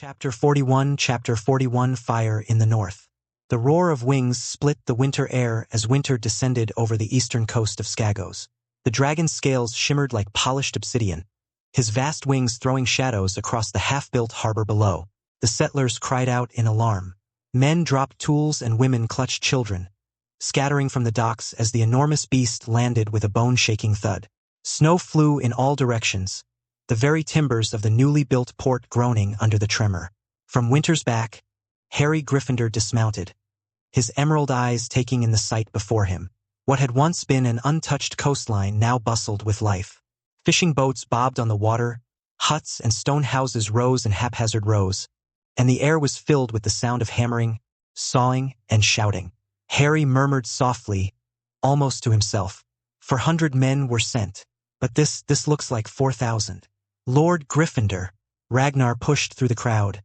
Chapter 41 Fire in the North. The roar of wings split the winter air as winter descended over the eastern coast of Skagos. The dragon's scales shimmered like polished obsidian, his vast wings throwing shadows across the half-built harbor below. The settlers cried out in alarm. Men dropped tools and women clutched children, scattering from the docks as the enormous beast landed with a bone-shaking thud. Snow flew in all directions, the very timbers of the newly built port groaning under the tremor. From winter's back, Harry Gryffindor dismounted, his emerald eyes taking in the sight before him. What had once been an untouched coastline now bustled with life. Fishing boats bobbed on the water, huts and stone houses rose in haphazard rows, and the air was filled with the sound of hammering, sawing, and shouting. Harry murmured softly, almost to himself, 400 men were sent, but this looks like 4,000. Lord Gryffindor, Ragnar pushed through the crowd,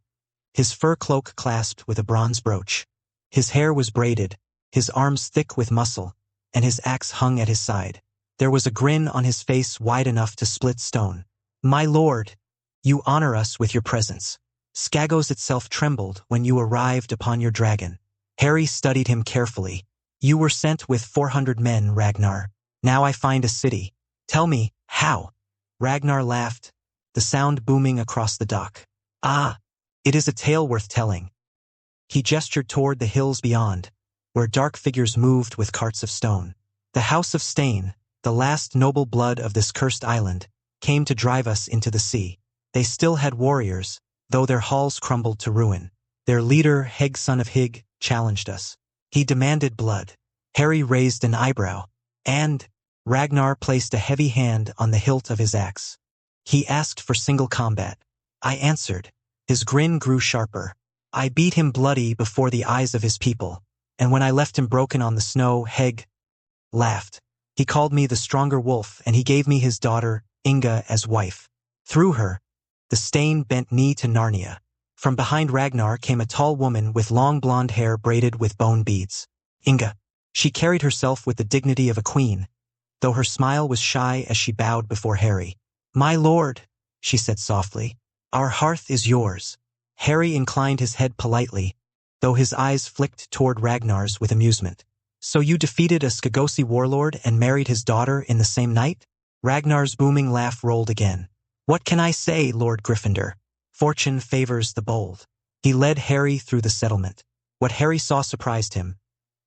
his fur cloak clasped with a bronze brooch. His hair was braided, his arms thick with muscle, and his axe hung at his side. There was a grin on his face wide enough to split stone. My lord, you honor us with your presence. Skagos itself trembled when you arrived upon your dragon. Harry studied him carefully. You were sent with 400 men, Ragnar. Now I find a city. Tell me, how? Ragnar laughed, the sound booming across the dock. Ah, it is a tale worth telling. He gestured toward the hills beyond, where dark figures moved with carts of stone. The House of Stain, the last noble blood of this cursed island, came to drive us into the sea. They still had warriors, though their halls crumbled to ruin. Their leader, Heg son of Hig, challenged us. He demanded blood. Harry raised an eyebrow, and Ragnar placed a heavy hand on the hilt of his axe. He asked for single combat. I answered. His grin grew sharper. I beat him bloody before the eyes of his people, and when I left him broken on the snow, Heg laughed. He called me the stronger wolf, and he gave me his daughter, Inga, as wife. Through her, the Stain bent knee to Narnia. From behind Ragnar came a tall woman with long blonde hair braided with bone beads. Inga. She carried herself with the dignity of a queen, though her smile was shy as she bowed before Harry. My lord, she said softly, our hearth is yours. Harry inclined his head politely, though his eyes flicked toward Ragnar's with amusement. So you defeated a Skagosi warlord and married his daughter in the same night? Ragnar's booming laugh rolled again. What can I say, Lord Gryffindor? Fortune favors the bold. He led Harry through the settlement. What Harry saw surprised him.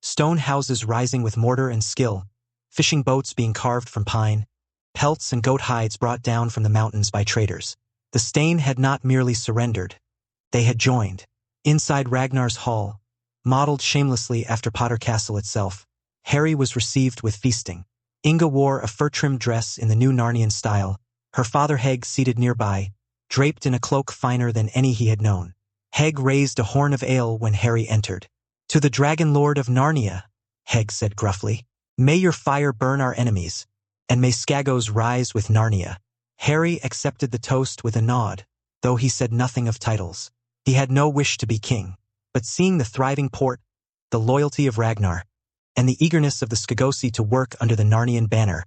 Stone houses rising with mortar and skill, fishing boats being carved from pine, pelts and goat hides brought down from the mountains by traders. The Stain had not merely surrendered. They had joined. Inside Ragnar's hall, modeled shamelessly after Potter Castle itself, Harry was received with feasting. Inga wore a fur-trimmed dress in the new Narnian style, her father Heg seated nearby, draped in a cloak finer than any he had known. Heg raised a horn of ale when Harry entered. To the Dragon Lord of Narnia, Heg said gruffly, may your fire burn our enemies, and may Skagos rise with Narnia. Harry accepted the toast with a nod, though he said nothing of titles. He had no wish to be king, but seeing the thriving port, the loyalty of Ragnar, and the eagerness of the Skagosi to work under the Narnian banner,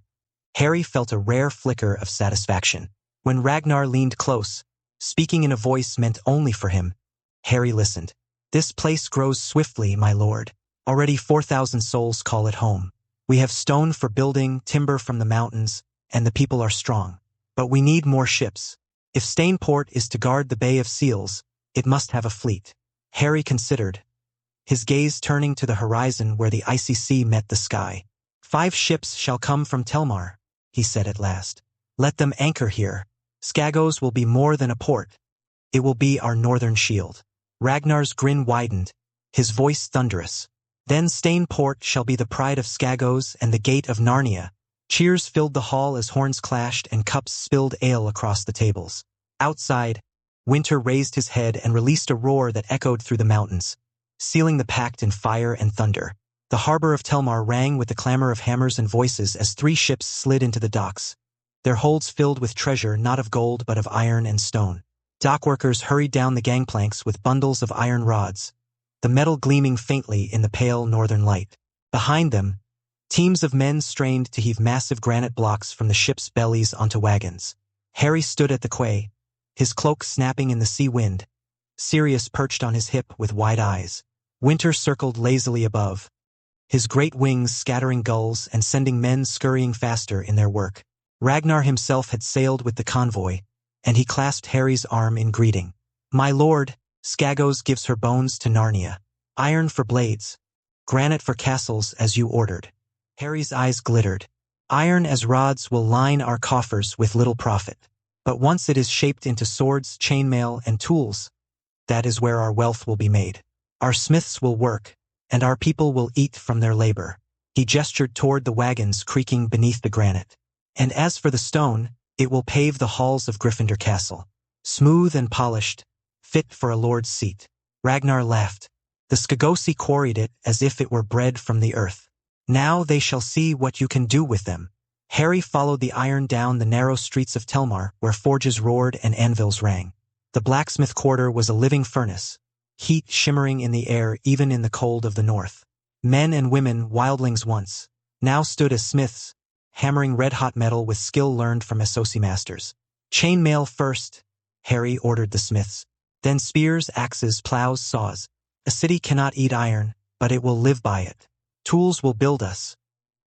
Harry felt a rare flicker of satisfaction. When Ragnar leaned close, speaking in a voice meant only for him, Harry listened. This place grows swiftly, my lord. Already 4,000 souls call it home. We have stone for building, timber from the mountains, and the people are strong. But we need more ships. If Stainport is to guard the Bay of Seals, it must have a fleet. Harry considered, his gaze turning to the horizon where the icy sea met the sky. 5 ships shall come from Telmar, he said at last. Let them anchor here. Skagos will be more than a port. It will be our northern shield. Ragnar's grin widened, his voice thunderous. Then Stainport shall be the pride of Skagos and the gate of Narnia. Cheers filled the hall as horns clashed and cups spilled ale across the tables. Outside, Winter raised his head and released a roar that echoed through the mountains, sealing the pact in fire and thunder. The harbor of Telmar rang with the clamor of hammers and voices as 3 ships slid into the docks, their holds filled with treasure not of gold but of iron and stone. Dockworkers hurried down the gangplanks with bundles of iron rods, the metal gleaming faintly in the pale northern light. Behind them, teams of men strained to heave massive granite blocks from the ships' bellies onto wagons. Harry stood at the quay, his cloak snapping in the sea wind, Sirius perched on his hip with wide eyes. Winter circled lazily above, his great wings scattering gulls and sending men scurrying faster in their work. Ragnar himself had sailed with the convoy, and he clasped Harry's arm in greeting. "My lord, Skagos gives her bones to Narnia. Iron for blades, granite for castles as you ordered." Harry's eyes glittered. "Iron as rods will line our coffers with little profit. But once it is shaped into swords, chainmail, and tools, that is where our wealth will be made. Our smiths will work, and our people will eat from their labor." He gestured toward the wagons creaking beneath the granite. "And as for the stone, it will pave the halls of Gryffindor Castle. Smooth and polished, fit for a lord's seat." Ragnar laughed. "The Skagosi quarried it as if it were bread from the earth. Now they shall see what you can do with them." Harry followed the iron down the narrow streets of Telmar, where forges roared and anvils rang. The blacksmith quarter was a living furnace, heat shimmering in the air even in the cold of the north. Men and women, wildlings once, now stood as smiths, hammering red-hot metal with skill learned from Associ masters. "Chainmail first," Harry ordered the smiths. "Then spears, axes, plows, saws. A city cannot eat iron, but it will live by it. Tools will build us.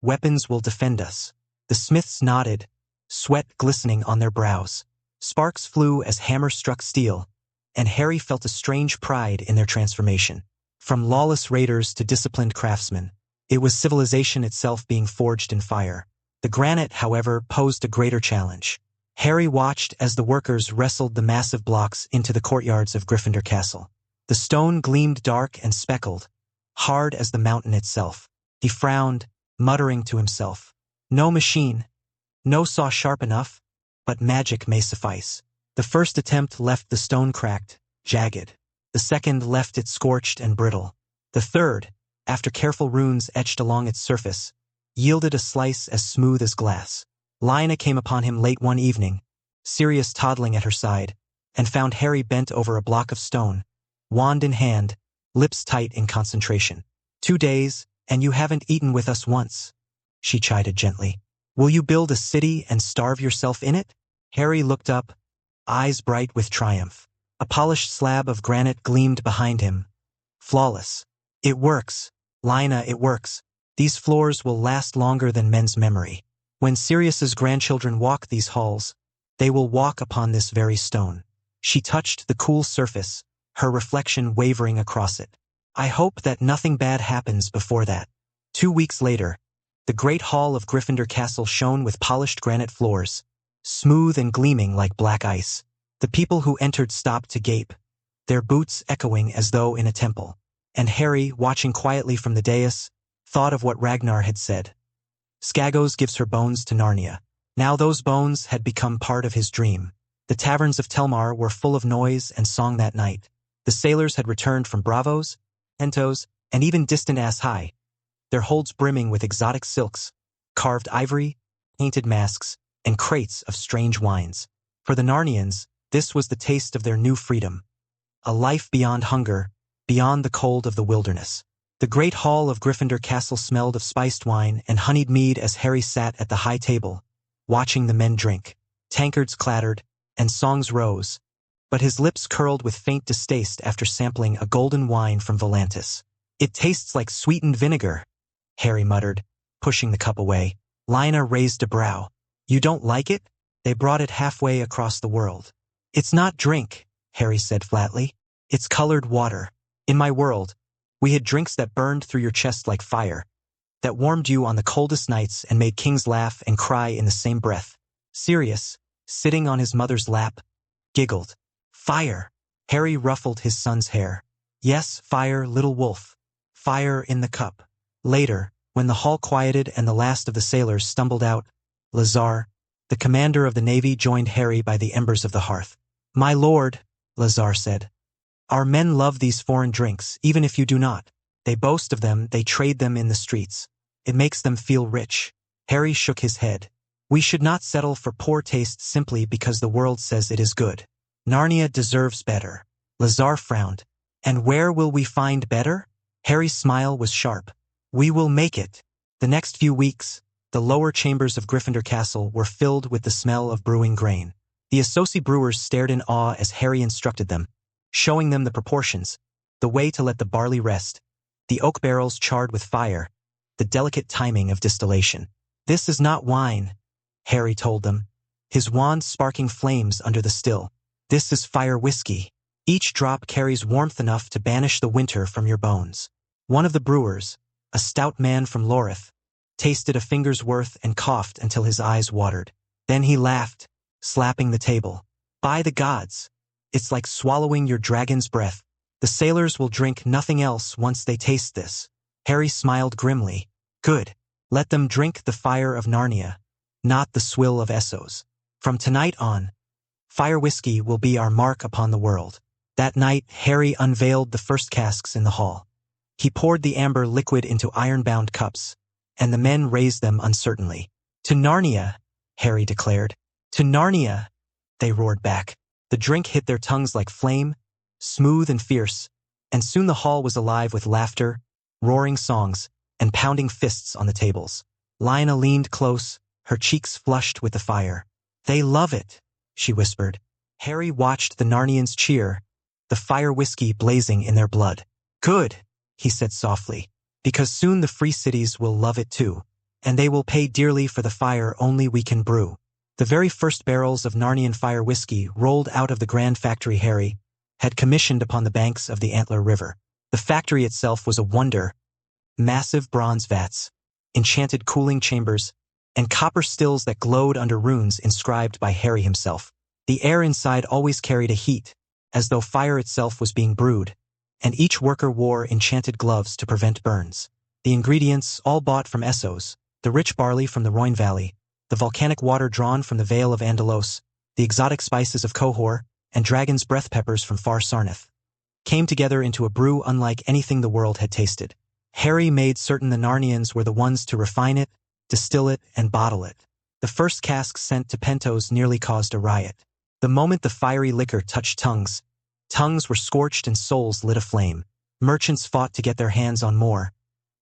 Weapons will defend us." The smiths nodded, sweat glistening on their brows. Sparks flew as hammers struck steel, and Harry felt a strange pride in their transformation. From lawless raiders to disciplined craftsmen, it was civilization itself being forged in fire. The granite, however, posed a greater challenge. Harry watched as the workers wrestled the massive blocks into the courtyards of Gryffindor Castle. The stone gleamed dark and speckled, hard as the mountain itself. He frowned, muttering to himself, "No machine, no saw sharp enough, but magic may suffice." The first attempt left the stone cracked, jagged. The second left it scorched and brittle. The third, after careful runes etched along its surface, yielded a slice as smooth as glass. Lyanna came upon him late one evening, Sirius toddling at her side, and found Harry bent over a block of stone, wand in hand, lips tight in concentration. 2 days, and you haven't eaten with us once," she chided gently. "Will you build a city and starve yourself in it?" Harry looked up, eyes bright with triumph. A polished slab of granite gleamed behind him. Flawless. "It works, Lyanna, it works. These floors will last longer than men's memory. When Sirius's grandchildren walk these halls, they will walk upon this very stone." She touched the cool surface, her reflection wavering across it. "I hope that nothing bad happens before that." 2 weeks later, the great hall of Gryffindor Castle shone with polished granite floors, smooth and gleaming like black ice. The people who entered stopped to gape, their boots echoing as though in a temple. And Harry, watching quietly from the dais, thought of what Ragnar had said. Skagos gives her bones to Narnia. Now those bones had become part of his dream. The taverns of Telmar were full of noise and song that night. The sailors had returned from Bravos, Hentos, and even distant Ass High, their holds brimming with exotic silks, carved ivory, painted masks, and crates of strange wines. For the Narnians, this was the taste of their new freedom. A life beyond hunger, beyond the cold of the wilderness. The great hall of Gryffindor Castle smelled of spiced wine and honeyed mead as Harry sat at the high table, watching the men drink. Tankards clattered, and songs rose, but his lips curled with faint distaste after sampling a golden wine from Volantis. "It tastes like sweetened vinegar," Harry muttered, pushing the cup away. Lyanna raised a brow. "You don't like it? They brought it halfway across the world." "It's not drink," Harry said flatly. "It's colored water. In my world, we had drinks that burned through your chest like fire, that warmed you on the coldest nights and made kings laugh and cry in the same breath." Sirius, sitting on his mother's lap, giggled. "Fire!" Harry ruffled his son's hair. "Yes, fire, little wolf. Fire in the cup." Later, when the hall quieted and the last of the sailors stumbled out, Lazar, the commander of the navy, joined Harry by the embers of the hearth. "My lord," Lazar said, "our men love these foreign drinks, even if you do not. They boast of them, they trade them in the streets. It makes them feel rich." Harry shook his head. "We should not settle for poor taste simply because the world says it is good. Narnia deserves better." Lazar frowned. "And where will we find better?" Harry's smile was sharp. "We will make it." The next few weeks, the lower chambers of Gryffindor Castle were filled with the smell of brewing grain. The Associ brewers stared in awe as Harry instructed them, showing them the proportions, the way to let the barley rest, the oak barrels charred with fire, the delicate timing of distillation. "This is not wine," Harry told them, his wand sparking flames under the still. "This is fire whiskey. Each drop carries warmth enough to banish the winter from your bones." One of the brewers, a stout man from Lorith, tasted a finger's worth and coughed until his eyes watered. Then he laughed, slapping the table. "By the gods! It's like swallowing your dragon's breath. The sailors will drink nothing else once they taste this." Harry smiled grimly. "Good. Let them drink the fire of Narnia, not the swill of Essos. From tonight on, fire whiskey will be our mark upon the world." That night, Harry unveiled the first casks in the hall. He poured the amber liquid into iron-bound cups, and the men raised them uncertainly. "To Narnia," Harry declared. "To Narnia," they roared back. The drink hit their tongues like flame, smooth and fierce, and soon the hall was alive with laughter, roaring songs, and pounding fists on the tables. Lyanna leaned close, her cheeks flushed with the fire. "They love it," she whispered. Harry watched the Narnians cheer, the fire whiskey blazing in their blood. "Good," he said softly, "because soon the free cities will love it too, and they will pay dearly for the fire only we can brew." The very first barrels of Narnian fire whiskey rolled out of the grand factory Harry had commissioned upon the banks of the Antler River. The factory itself was a wonder: massive bronze vats, enchanted cooling chambers, and copper stills that glowed under runes inscribed by Harry himself. The air inside always carried a heat, as though fire itself was being brewed, and each worker wore enchanted gloves to prevent burns. The ingredients, all bought from Essos, the rich barley from the Rhoyne Valley, the volcanic water drawn from the Vale of Andalos, the exotic spices of Qohor, and dragon's breath peppers from far Sarnath, came together into a brew unlike anything the world had tasted. Harry made certain the Narnians were the ones to refine it, distill it, and bottle it. The first casks sent to Pentos nearly caused a riot. The moment the fiery liquor touched tongues were scorched and souls lit aflame. Merchants fought to get their hands on more.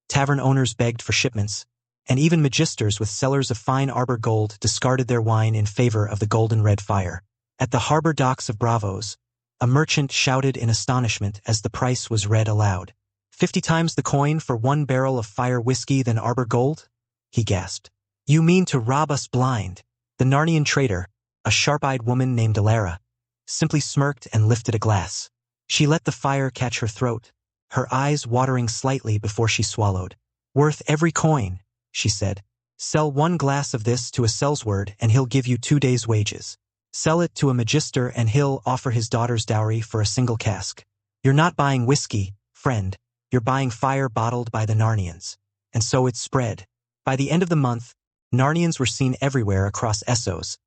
Tavern owners begged for shipments, and even magisters with cellars of fine arbor gold discarded their wine in favor of the golden red fire. At the harbor docks of Bravos, a merchant shouted in astonishment as the price was read aloud. 50 times the coin for 1 barrel of fire whiskey than arbor gold?" he gasped. "You mean to rob us blind?" The Narnian trader, a sharp-eyed woman named Lyanna, simply smirked and lifted a glass. She let the fire catch her throat, her eyes watering slightly before she swallowed. "Worth every coin," she said. "Sell 1 glass of this to a sellsword and he'll give you 2 days' wages. Sell it to a magister and he'll offer his daughter's dowry for a single cask. You're not buying whiskey, friend, you're buying fire bottled by the Narnians." And so it spread. By the end of the month, Narnians were seen everywhere across Essos,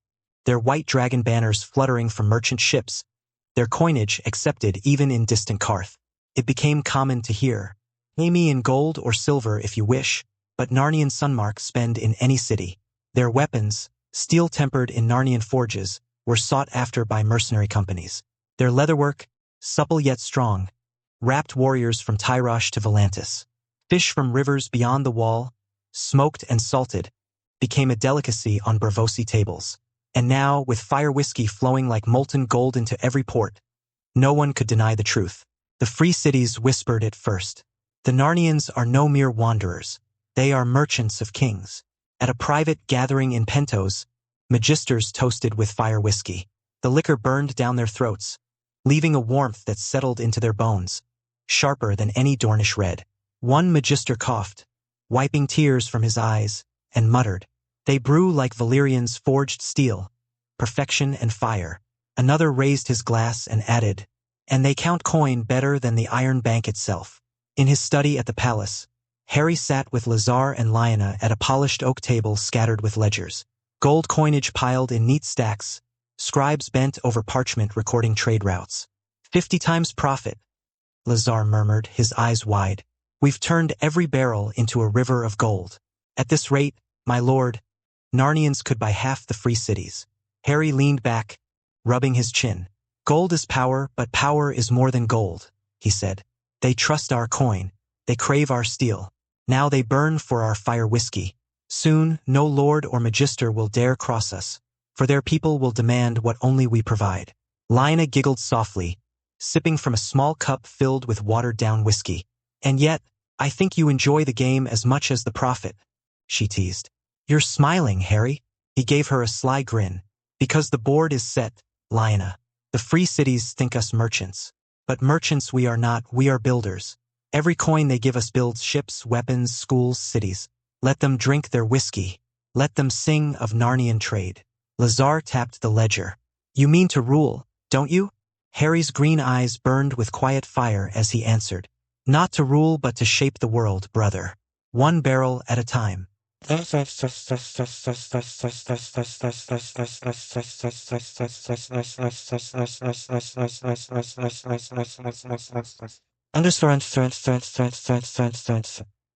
their white dragon banners fluttering from merchant ships, their coinage accepted even in distant Karth. It became common to hear, "Pay me in gold or silver if you wish, but Narnian sunmark spend in any city." Their weapons, steel-tempered in Narnian forges, were sought after by mercenary companies. Their leatherwork, supple yet strong, wrapped warriors from Tyrosh to Volantis. Fish from rivers beyond the wall, smoked and salted, became a delicacy on Bravosi tables. And now, with fire whiskey flowing like molten gold into every port, no one could deny the truth. The free cities whispered it first. The Narnians are no mere wanderers. They are merchants of kings. At a private gathering in Pentos, magisters toasted with fire whiskey. The liquor burned down their throats, leaving a warmth that settled into their bones, sharper than any Dornish red. One magister coughed, wiping tears from his eyes, and muttered, "They brew like Valyrian's forged steel, perfection and fire." Another raised his glass and added, "And they count coin better than the Iron Bank itself." In his study at the palace, Harry sat with Lazar and Lyanna at a polished oak table scattered with ledgers. Gold coinage piled in neat stacks, scribes bent over parchment recording trade routes. 50 times profit, Lazar murmured, his eyes wide. "We've turned every barrel into a river of gold. At this rate, my lord, Narnians could buy half the free cities." Harry leaned back, rubbing his chin. "Gold is power, but power is more than gold," he said. "They trust our coin. They crave our steel. Now they burn for our fire whiskey. Soon, no lord or magister will dare cross us, for their people will demand what only we provide." Lyanna giggled softly, sipping from a small cup filled with watered-down whiskey. And yet, I think you enjoy the game as much as the prophet, she teased. You're smiling, Harry. He gave her a sly grin. Because the board is set, Lyanna. The free cities think us merchants. But merchants we are not, we are builders. Every coin they give us builds ships, weapons, schools, cities. Let them drink their whiskey. Let them sing of Narnian trade. Lazar tapped the ledger. You mean to rule, don't you? Harry's green eyes burned with quiet fire as he answered. Not to rule but to shape the world, brother. One barrel at a time.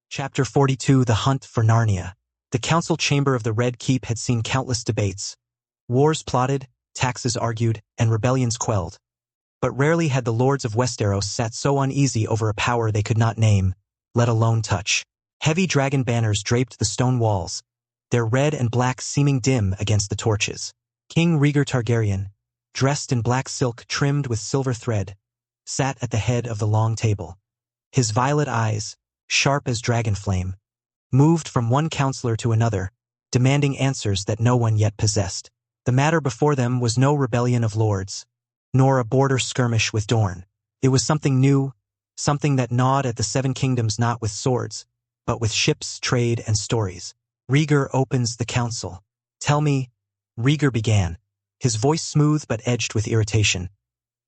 Chapter 42 The Hunt for Narnia. The council chamber of the Red Keep had seen countless debates. Wars plotted, taxes argued, and rebellions quelled. But rarely had the lords of Westeros sat so uneasy over a power they could not name, let alone touch. Heavy dragon banners draped the stone walls, their red and black seeming dim against the torches. King Rhaegar Targaryen, dressed in black silk trimmed with silver thread, sat at the head of the long table. His violet eyes, sharp as dragon flame, moved from one counselor to another, demanding answers that no one yet possessed. The matter before them was no rebellion of lords, nor a border skirmish with Dorne. It was something new, something that gnawed at the Seven Kingdoms not with swords, but with ships, trade, and stories. Rhaegar opens the council. Tell me, Rhaegar began, his voice smooth but edged with irritation.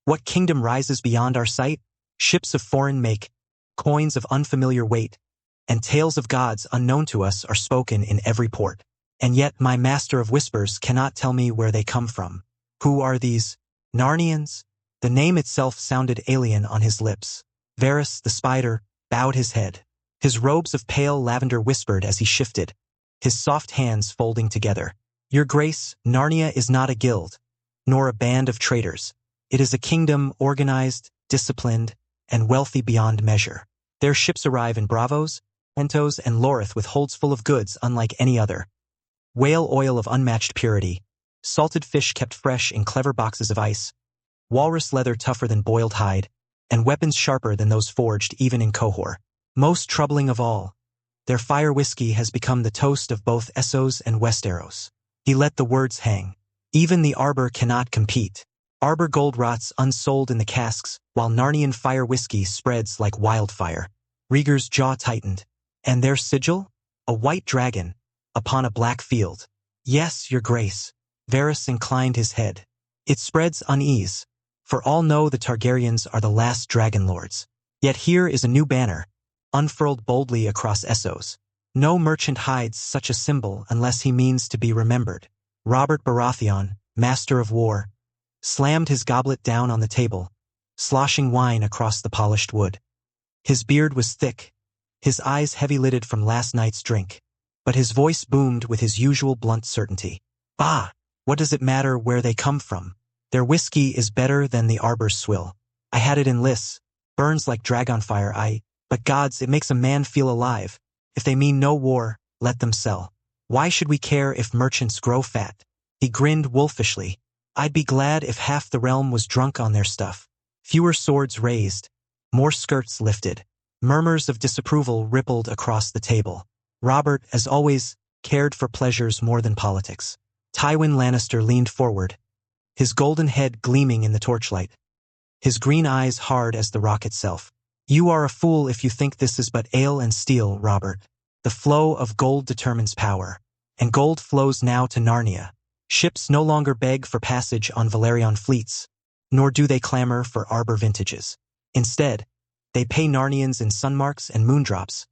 What kingdom rises beyond our sight? Ships of foreign make, coins of unfamiliar weight, and tales of gods unknown to us are spoken in every port. And yet my master of whispers cannot tell me where they come from. Who are these Narnians? The name itself sounded alien on his lips. Varys, the spider, bowed his head. His robes of pale lavender whispered as he shifted, his soft hands folding together. Your Grace, Narnia is not a guild, nor a band of traitors. It is a kingdom organized, disciplined, and wealthy beyond measure. Their ships arrive in Bravos, Pentos, and Lorith with holds full of goods unlike any other. Whale oil of unmatched purity, salted fish kept fresh in clever boxes of ice, walrus leather tougher than boiled hide, and weapons sharper than those forged even in Qohor. Most troubling of all, their fire whiskey has become the toast of both Essos and Westeros. He let the words hang. Even the Arbor cannot compete. Arbor gold rots unsold in the casks, while Narnian fire whiskey spreads like wildfire. Rhaegar's jaw tightened. And their sigil? A white dragon, upon a black field. Yes, your Grace. Varys inclined his head. It spreads unease, for all know the Targaryens are the last dragon lords. Yet here is a new banner, unfurled boldly across Essos. No merchant hides such a symbol unless he means to be remembered. Robert Baratheon, master of war, slammed his goblet down on the table, sloshing wine across the polished wood. His beard was thick, his eyes heavy-lidded from last night's drink, but his voice boomed with his usual blunt certainty. Bah! What does it matter where they come from? Their whiskey is better than the Arbor's swill. I had it in Lys, burns like dragonfire. But gods, it makes a man feel alive. If they mean no war, let them sell. Why should we care if merchants grow fat? He grinned wolfishly. I'd be glad if half the realm was drunk on their stuff. Fewer swords raised, more skirts lifted. Murmurs of disapproval rippled across the table. Robert, as always, cared for pleasures more than politics. Tywin Lannister leaned forward, his golden head gleaming in the torchlight, his green eyes hard as the rock itself. You are a fool if you think this is but ale and steel, Robert. The flow of gold determines power, and gold flows now to Narnia. Ships no longer beg for passage on Valerian fleets, nor do they clamor for Arbor vintages. Instead, they pay Narnians in sunmarks and moondrops,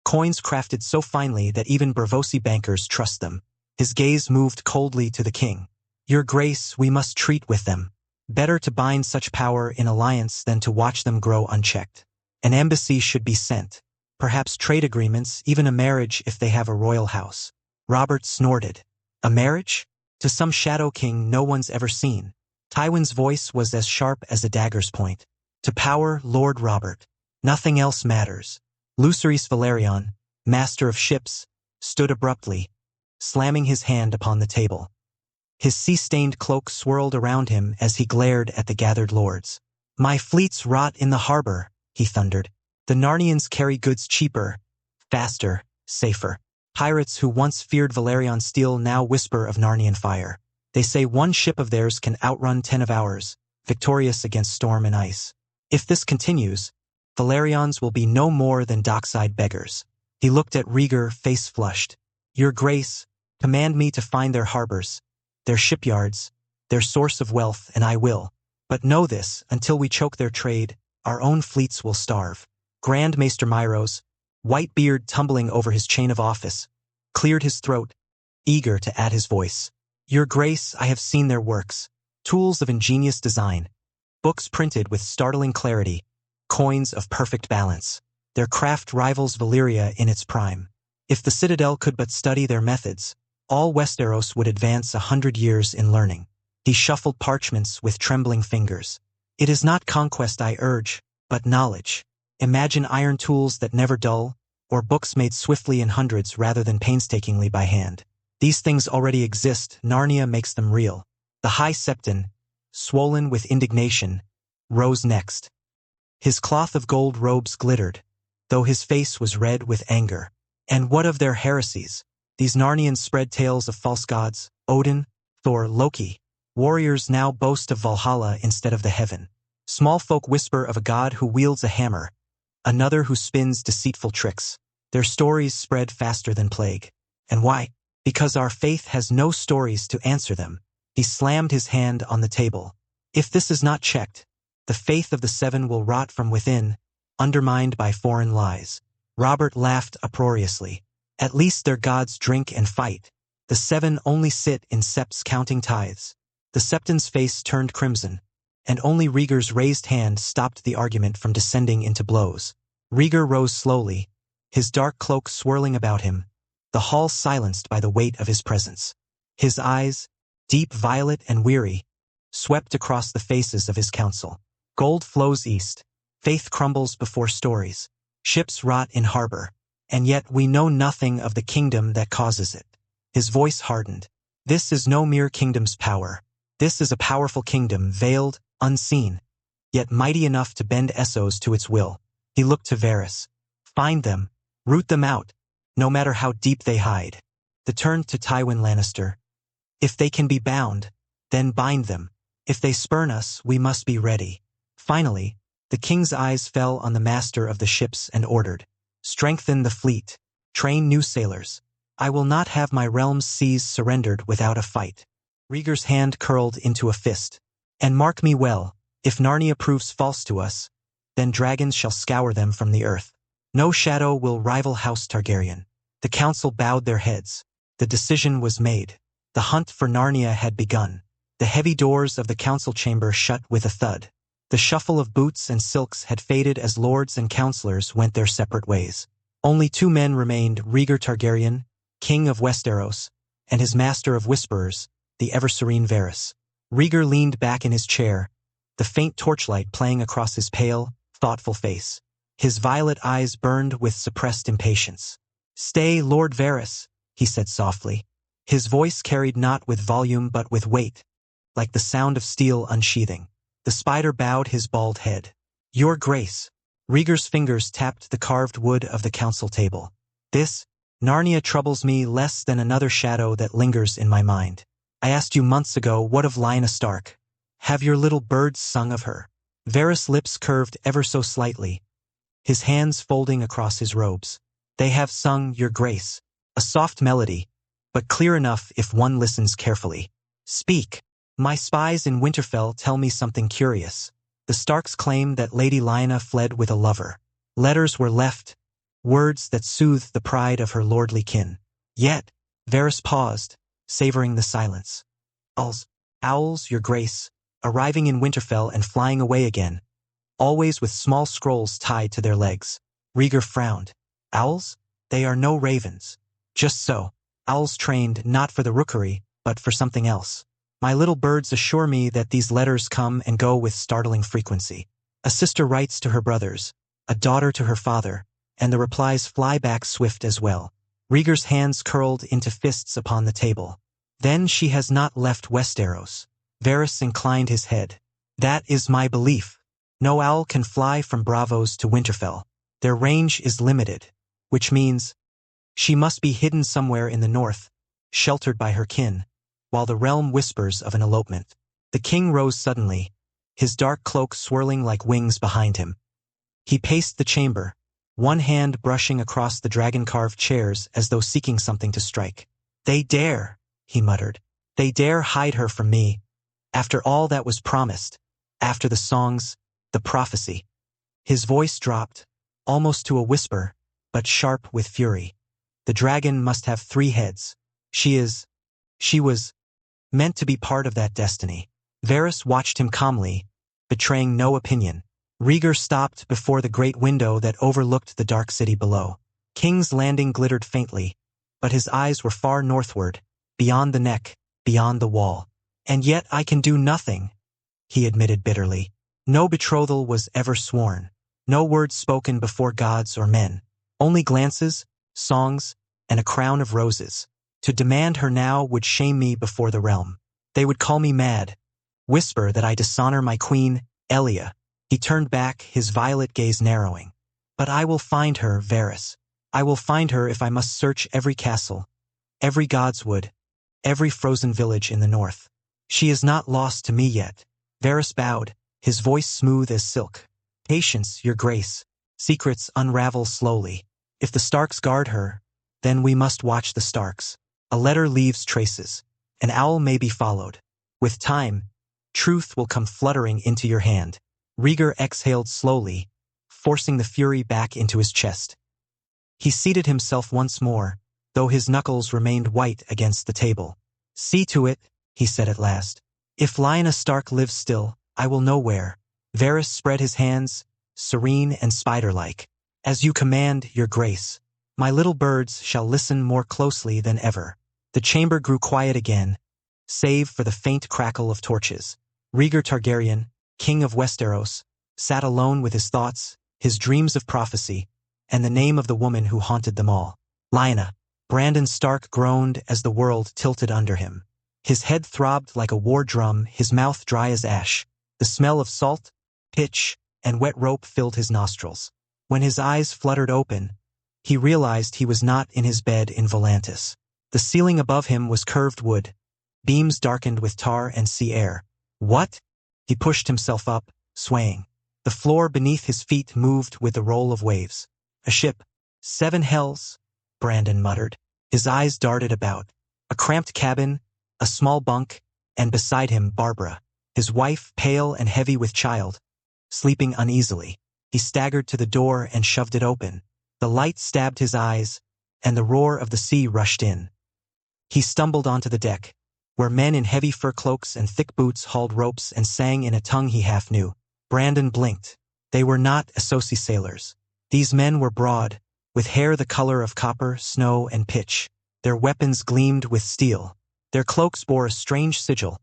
coins crafted so finely that even Bravosi bankers trust them. His gaze moved coldly to the king. Your Grace, we must treat with them. Better to bind such power in alliance than to watch them grow unchecked. An embassy should be sent, perhaps trade agreements, even a marriage if they have a royal house. Robert snorted. A marriage? To some shadow king no one's ever seen. Tywin's voice was as sharp as a dagger's point. To power, Lord Robert. Nothing else matters. Lucerys Valerion, master of ships, stood abruptly, slamming his hand upon the table. His sea-stained cloak swirled around him as he glared at the gathered lords. My fleets rot in the harbor, he thundered. The Narnians carry goods cheaper, faster, safer. Pirates who once feared Valerian steel now whisper of Narnian fire. They say one ship of theirs can outrun 10 of ours, victorious against storm and ice. If this continues, Valerians will be no more than dockside beggars. He looked at Rhaegar, face flushed. Your Grace, command me to find their harbors, their shipyards, their source of wealth, and I will. But know this, until we choke their trade, our own fleets will starve. Grand Maester Myros, white beard tumbling over his chain of office, cleared his throat, eager to add his voice. Your Grace, I have seen their works, tools of ingenious design, books printed with startling clarity, coins of perfect balance. Their craft rivals Valyria in its prime. If the Citadel could but study their methods, all Westeros would advance 100 years in learning. He shuffled parchments with trembling fingers. It is not conquest I urge, but knowledge. Imagine iron tools that never dull, or books made swiftly in hundreds rather than painstakingly by hand. These things already exist, Narnia makes them real. The High Septon, swollen with indignation, rose next. His cloth of gold robes glittered, though his face was red with anger. And what of their heresies? These Narnians spread tales of false gods, Odin, Thor, Loki. Warriors now boast of Valhalla instead of the heaven. Small folk whisper of a god who wields a hammer, another who spins deceitful tricks. Their stories spread faster than plague. And why? Because our faith has no stories to answer them. He slammed his hand on the table. If this is not checked, the faith of the Seven will rot from within, undermined by foreign lies. Robert laughed uproariously. At least their gods drink and fight. The Seven only sit in septs counting tithes. The Septon's face turned crimson, and only Rhaegar's raised hand stopped the argument from descending into blows. Rhaegar rose slowly, his dark cloak swirling about him, the hall silenced by the weight of his presence. His eyes, deep violet and weary, swept across the faces of his council. Gold flows east, faith crumbles before stories, ships rot in harbor, and yet we know nothing of the kingdom that causes it. His voice hardened. This is no mere kingdom's power. This is a powerful kingdom, veiled, unseen, yet mighty enough to bend Essos to its will. He looked to Varys. Find them, root them out, no matter how deep they hide. Then turned to Tywin Lannister. If they can be bound, then bind them. If they spurn us, we must be ready. Finally, the king's eyes fell on the master of the ships and ordered, strengthen the fleet, train new sailors. I will not have my realm's seas surrendered without a fight. Rhaegar's hand curled into a fist. And mark me well, if Narnia proves false to us, then dragons shall scour them from the earth. No shadow will rival House Targaryen. The council bowed their heads. The decision was made. The hunt for Narnia had begun. The heavy doors of the council chamber shut with a thud. The shuffle of boots and silks had faded as lords and councillors went their separate ways. Only two men remained, Rhaegar Targaryen, king of Westeros, and his master of whisperers, the ever-serene Varys. Rhaegar leaned back in his chair, the faint torchlight playing across his pale, thoughtful face. His violet eyes burned with suppressed impatience. Stay, Lord Varys, he said softly. His voice carried not with volume but with weight, like the sound of steel unsheathing. The spider bowed his bald head. Your Grace. Rhaegar's fingers tapped the carved wood of the council table. This, Narnia troubles me less than another shadow that lingers in my mind. I asked you months ago, what of Lyanna Stark? Have your little birds sung of her? Varys' lips curved ever so slightly, his hands folding across his robes. They have sung, Your Grace. A soft melody, but clear enough if one listens carefully. Speak. My spies in Winterfell tell me something curious. The Starks claim that Lady Lyanna fled with a lover. Letters were left, words that soothed the pride of her lordly kin. Yet, Varys paused, savoring the silence. Owls, Your Grace, arriving in Winterfell and flying away again, always with small scrolls tied to their legs. Rhaegar frowned. Owls? They are no ravens. Just so. Owls trained not for the rookery, but for something else. My little birds assure me that these letters come and go with startling frequency. A sister writes to her brothers, a daughter to her father, and the replies fly back swift as well. Rhaegar's hands curled into fists upon the table. Then she has not left Westeros. Varys inclined his head. That is my belief. No owl can fly from Bravos to Winterfell. Their range is limited, which means she must be hidden somewhere in the north, sheltered by her kin, while the realm whispers of an elopement. The king rose suddenly, his dark cloak swirling like wings behind him. He paced the chamber, one hand brushing across the dragon-carved chairs as though seeking something to strike. "They dare," he muttered. "They dare hide her from me, after all that was promised, after the songs, the prophecy." His voice dropped, almost to a whisper, but sharp with fury. "The dragon must have 3 heads. She was meant to be part of that destiny." Varys watched him calmly, betraying no opinion. Rhaegar stopped before the great window that overlooked the dark city below. King's Landing glittered faintly, but his eyes were far northward, beyond the neck, beyond the wall. "And yet I can do nothing," he admitted bitterly. "No betrothal was ever sworn. No words spoken before gods or men. Only glances, songs, and a crown of roses. To demand her now would shame me before the realm. They would call me mad, whisper that I dishonor my queen, Elia." He turned back, his violet gaze narrowing. "But I will find her, Varys. I will find her if I must search every castle, every godswood, every frozen village in the north. She is not lost to me yet." Varys bowed, his voice smooth as silk. "Patience, your grace. Secrets unravel slowly. If the Starks guard her, then we must watch the Starks. A letter leaves traces. An owl may be followed. With time, truth will come fluttering into your hand." Rhaegar exhaled slowly, forcing the fury back into his chest. He seated himself once more, though his knuckles remained white against the table. "See to it," he said at last. "If Lyanna Stark lives still, I will know where." Varys spread his hands, serene and spider-like. "As you command, your grace. My little birds shall listen more closely than ever." The chamber grew quiet again, save for the faint crackle of torches. Rhaegar Targaryen, king of Westeros, sat alone with his thoughts, his dreams of prophecy, and the name of the woman who haunted them all. Lyanna. Brandon Stark groaned as the world tilted under him. His head throbbed like a war drum, his mouth dry as ash. The smell of salt, pitch, and wet rope filled his nostrils. When his eyes fluttered open, he realized he was not in his bed in Volantis. The ceiling above him was curved wood, beams darkened with tar and sea air. "What?" He pushed himself up, swaying. The floor beneath his feet moved with the roll of waves. "A ship. 7 hells," Brandon muttered. His eyes darted about. A cramped cabin, a small bunk, and beside him Barbara, his wife, pale and heavy with child, sleeping uneasily. He staggered to the door and shoved it open. The light stabbed his eyes, and the roar of the sea rushed in. He stumbled onto the deck, where men in heavy fur cloaks and thick boots hauled ropes and sang in a tongue he half knew. Brandon blinked. They were not Associ sailors. These men were broad, with hair the color of copper, snow, and pitch. Their weapons gleamed with steel. Their cloaks bore a strange sigil,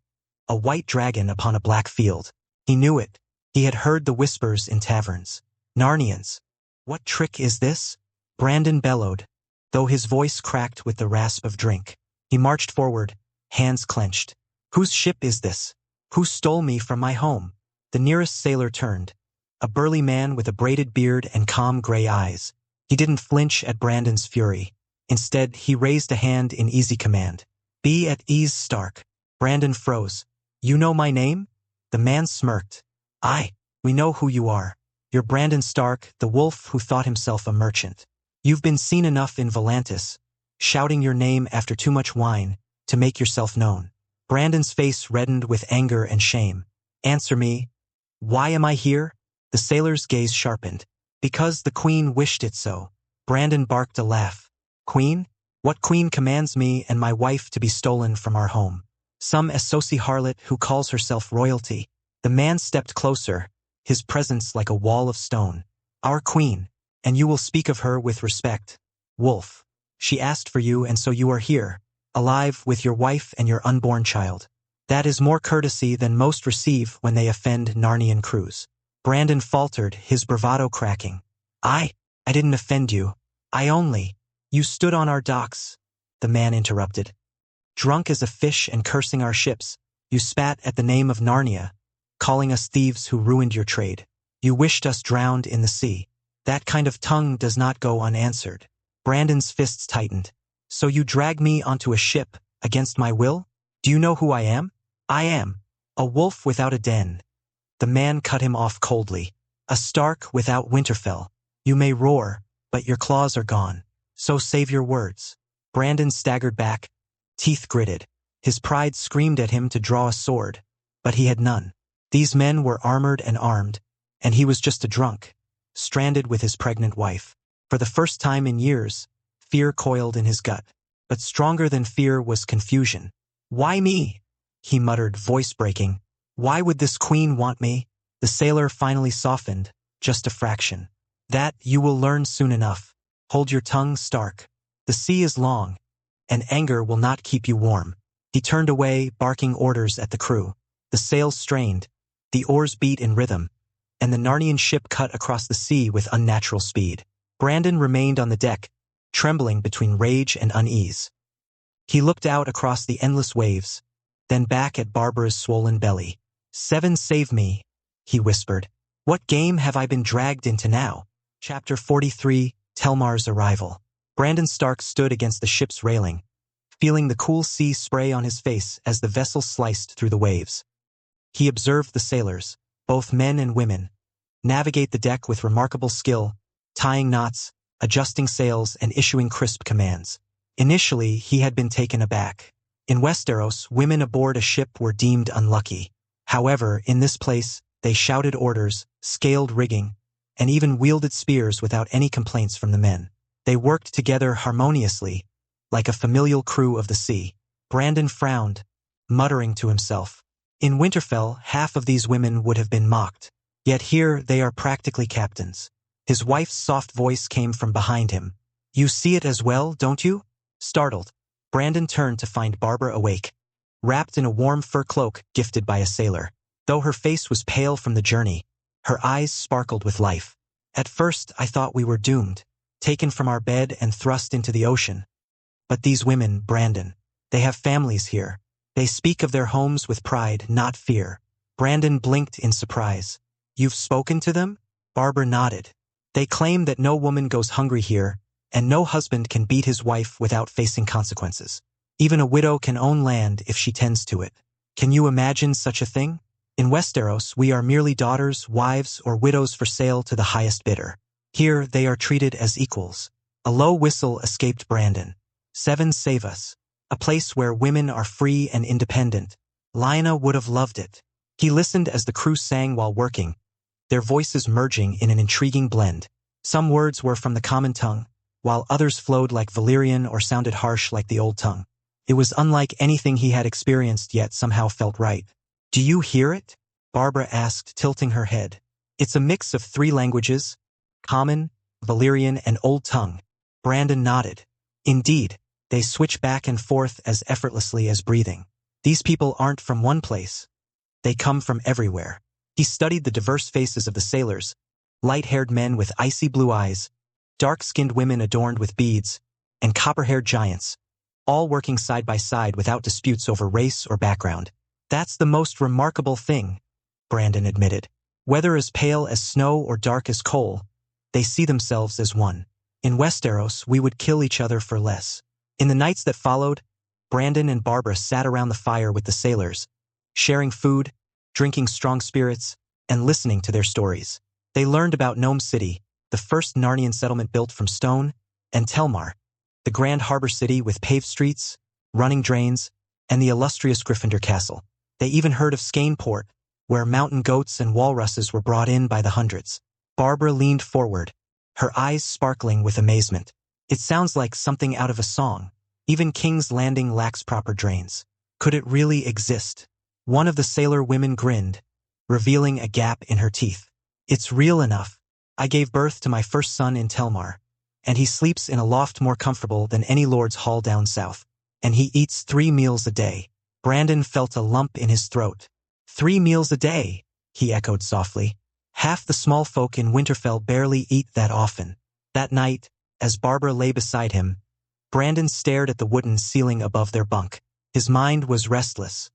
a white dragon upon a black field. He knew it. He had heard the whispers in taverns. Narnians. "What trick is this?" Brandon bellowed, though his voice cracked with the rasp of drink. He marched forward, hands clenched. "Whose ship is this? Who stole me from my home?" The nearest sailor turned, a burly man with a braided beard and calm gray eyes. He didn't flinch at Brandon's fury. Instead, he raised a hand in easy command. "Be at ease, Stark." Brandon froze. "You know my name?" The man smirked. "Aye, we know who you are. You're Brandon Stark, the wolf who thought himself a merchant. You've been seen enough in Volantis, shouting your name after too much wine, to make yourself known." Brandon's face reddened with anger and shame. "Answer me. Why am I here?" The sailor's gaze sharpened. "Because the queen wished it so." Brandon barked a laugh. "Queen? What queen commands me and my wife to be stolen from our home? Some Associ harlot who calls herself royalty." The man stepped closer, his presence like a wall of stone. "Our queen, and you will speak of her with respect. Wolf. She asked for you, and so you are here, alive with your wife and your unborn child. That is more courtesy than most receive when they offend Narnian crews." Brandon faltered, his bravado cracking. I didn't offend you. You stood on our docks," the man interrupted. "Drunk as a fish and cursing our ships, you spat at the name of Narnia, calling us thieves who ruined your trade. You wished us drowned in the sea. That kind of tongue does not go unanswered. Brandon's fists tightened. So you drag me onto a ship, against my will? Do you know who I am? I am a wolf without a den. The man cut him off coldly. A Stark without Winterfell. You may roar, but your claws are gone. So save your words. Brandon staggered back, teeth gritted. His pride screamed at him to draw a sword, but he had none. These men were armored and armed, and he was just a drunk, stranded with his pregnant wife. For the first time in years, fear coiled in his gut. But stronger than fear was confusion. Why me? He muttered, voice breaking. Why would this queen want me? The sailor finally softened, just a fraction. That you will learn soon enough. Hold your tongue, Stark. The sea is long, and anger will not keep you warm. He turned away, barking orders at the crew. The sails strained, the oars beat in rhythm, and the Narnian ship cut across the sea with unnatural speed. Brandon remained on the deck, trembling between rage and unease. He looked out across the endless waves, then back at Barbara's swollen belly. "Seven, save me," he whispered. "What game have I been dragged into now?" Chapter 43, Telmar's Arrival. Brandon Stark stood against the ship's railing, feeling the cool sea spray on his face as the vessel sliced through the waves. He observed the sailors, both men and women, navigate the deck with remarkable skill, tying knots, adjusting sails, and issuing crisp commands. Initially, he had been taken aback. In Westeros, women aboard a ship were deemed unlucky. However, in this place, they shouted orders, scaled rigging, and even wielded spears without any complaints from the men. They worked together harmoniously, like a familial crew of the sea. Brandon frowned, muttering to himself. In Winterfell, half of these women would have been mocked. Yet here they are practically captains. His wife's soft voice came from behind him. "You see it as well, don't you?" Startled, Brandon turned to find Barbara awake, wrapped in a warm fur cloak gifted by a sailor. Though her face was pale from the journey, her eyes sparkled with life. "At first I thought we were doomed, taken from our bed and thrust into the ocean. But these women, Brandon, they have families here. They speak of their homes with pride, not fear." Brandon blinked in surprise. "You've spoken to them?" Barbara nodded. "They claim that no woman goes hungry here, and no husband can beat his wife without facing consequences. Even a widow can own land if she tends to it. Can you imagine such a thing? In Westeros, we are merely daughters, wives, or widows for sale to the highest bidder. Here, they are treated as equals." A low whistle escaped Brandon. "Seven, save us. A place where women are free and independent. Lyanna would have loved it." He listened as the crew sang while working, their voices merging in an intriguing blend. Some words were from the common tongue, while others flowed like Valyrian or sounded harsh like the Old Tongue. It was unlike anything he had experienced, yet somehow felt right. "Do you hear it?" Barbara asked, tilting her head. "It's a mix of three languages, Common, Valyrian, and Old Tongue." Brandon nodded. "Indeed, they switch back and forth as effortlessly as breathing. These people aren't from one place. They come from everywhere." He studied the diverse faces of the sailors, light-haired men with icy blue eyes, dark-skinned women adorned with beads, and copper-haired giants, all working side by side without disputes over race or background. "That's the most remarkable thing," Brandon admitted. "Whether as pale as snow or dark as coal, they see themselves as one. In Westeros, we would kill each other for less." In the nights that followed, Brandon and Barbara sat around the fire with the sailors, sharing food, drinking strong spirits, and listening to their stories. They learned about Nome City, the first Narnian settlement built from stone, and Telmar, the grand harbor city with paved streets, running drains, and the illustrious Gryffindor Castle. They even heard of Skaneport, where mountain goats and walruses were brought in by the hundreds. Barbara leaned forward, her eyes sparkling with amazement. "It sounds like something out of a song. Even King's Landing lacks proper drains. Could it really exist?" One of the sailor women grinned, revealing a gap in her teeth. "It's real enough. I gave birth to my first son in Telmar, and he sleeps in a loft more comfortable than any lord's hall down south. And he eats 3 meals a day." Brandon felt a lump in his throat. 3 meals a day," he echoed softly. "Half the small folk in Winterfell barely eat that often." That night, as Barbara lay beside him, Brandon stared at the wooden ceiling above their bunk. His mind was restless.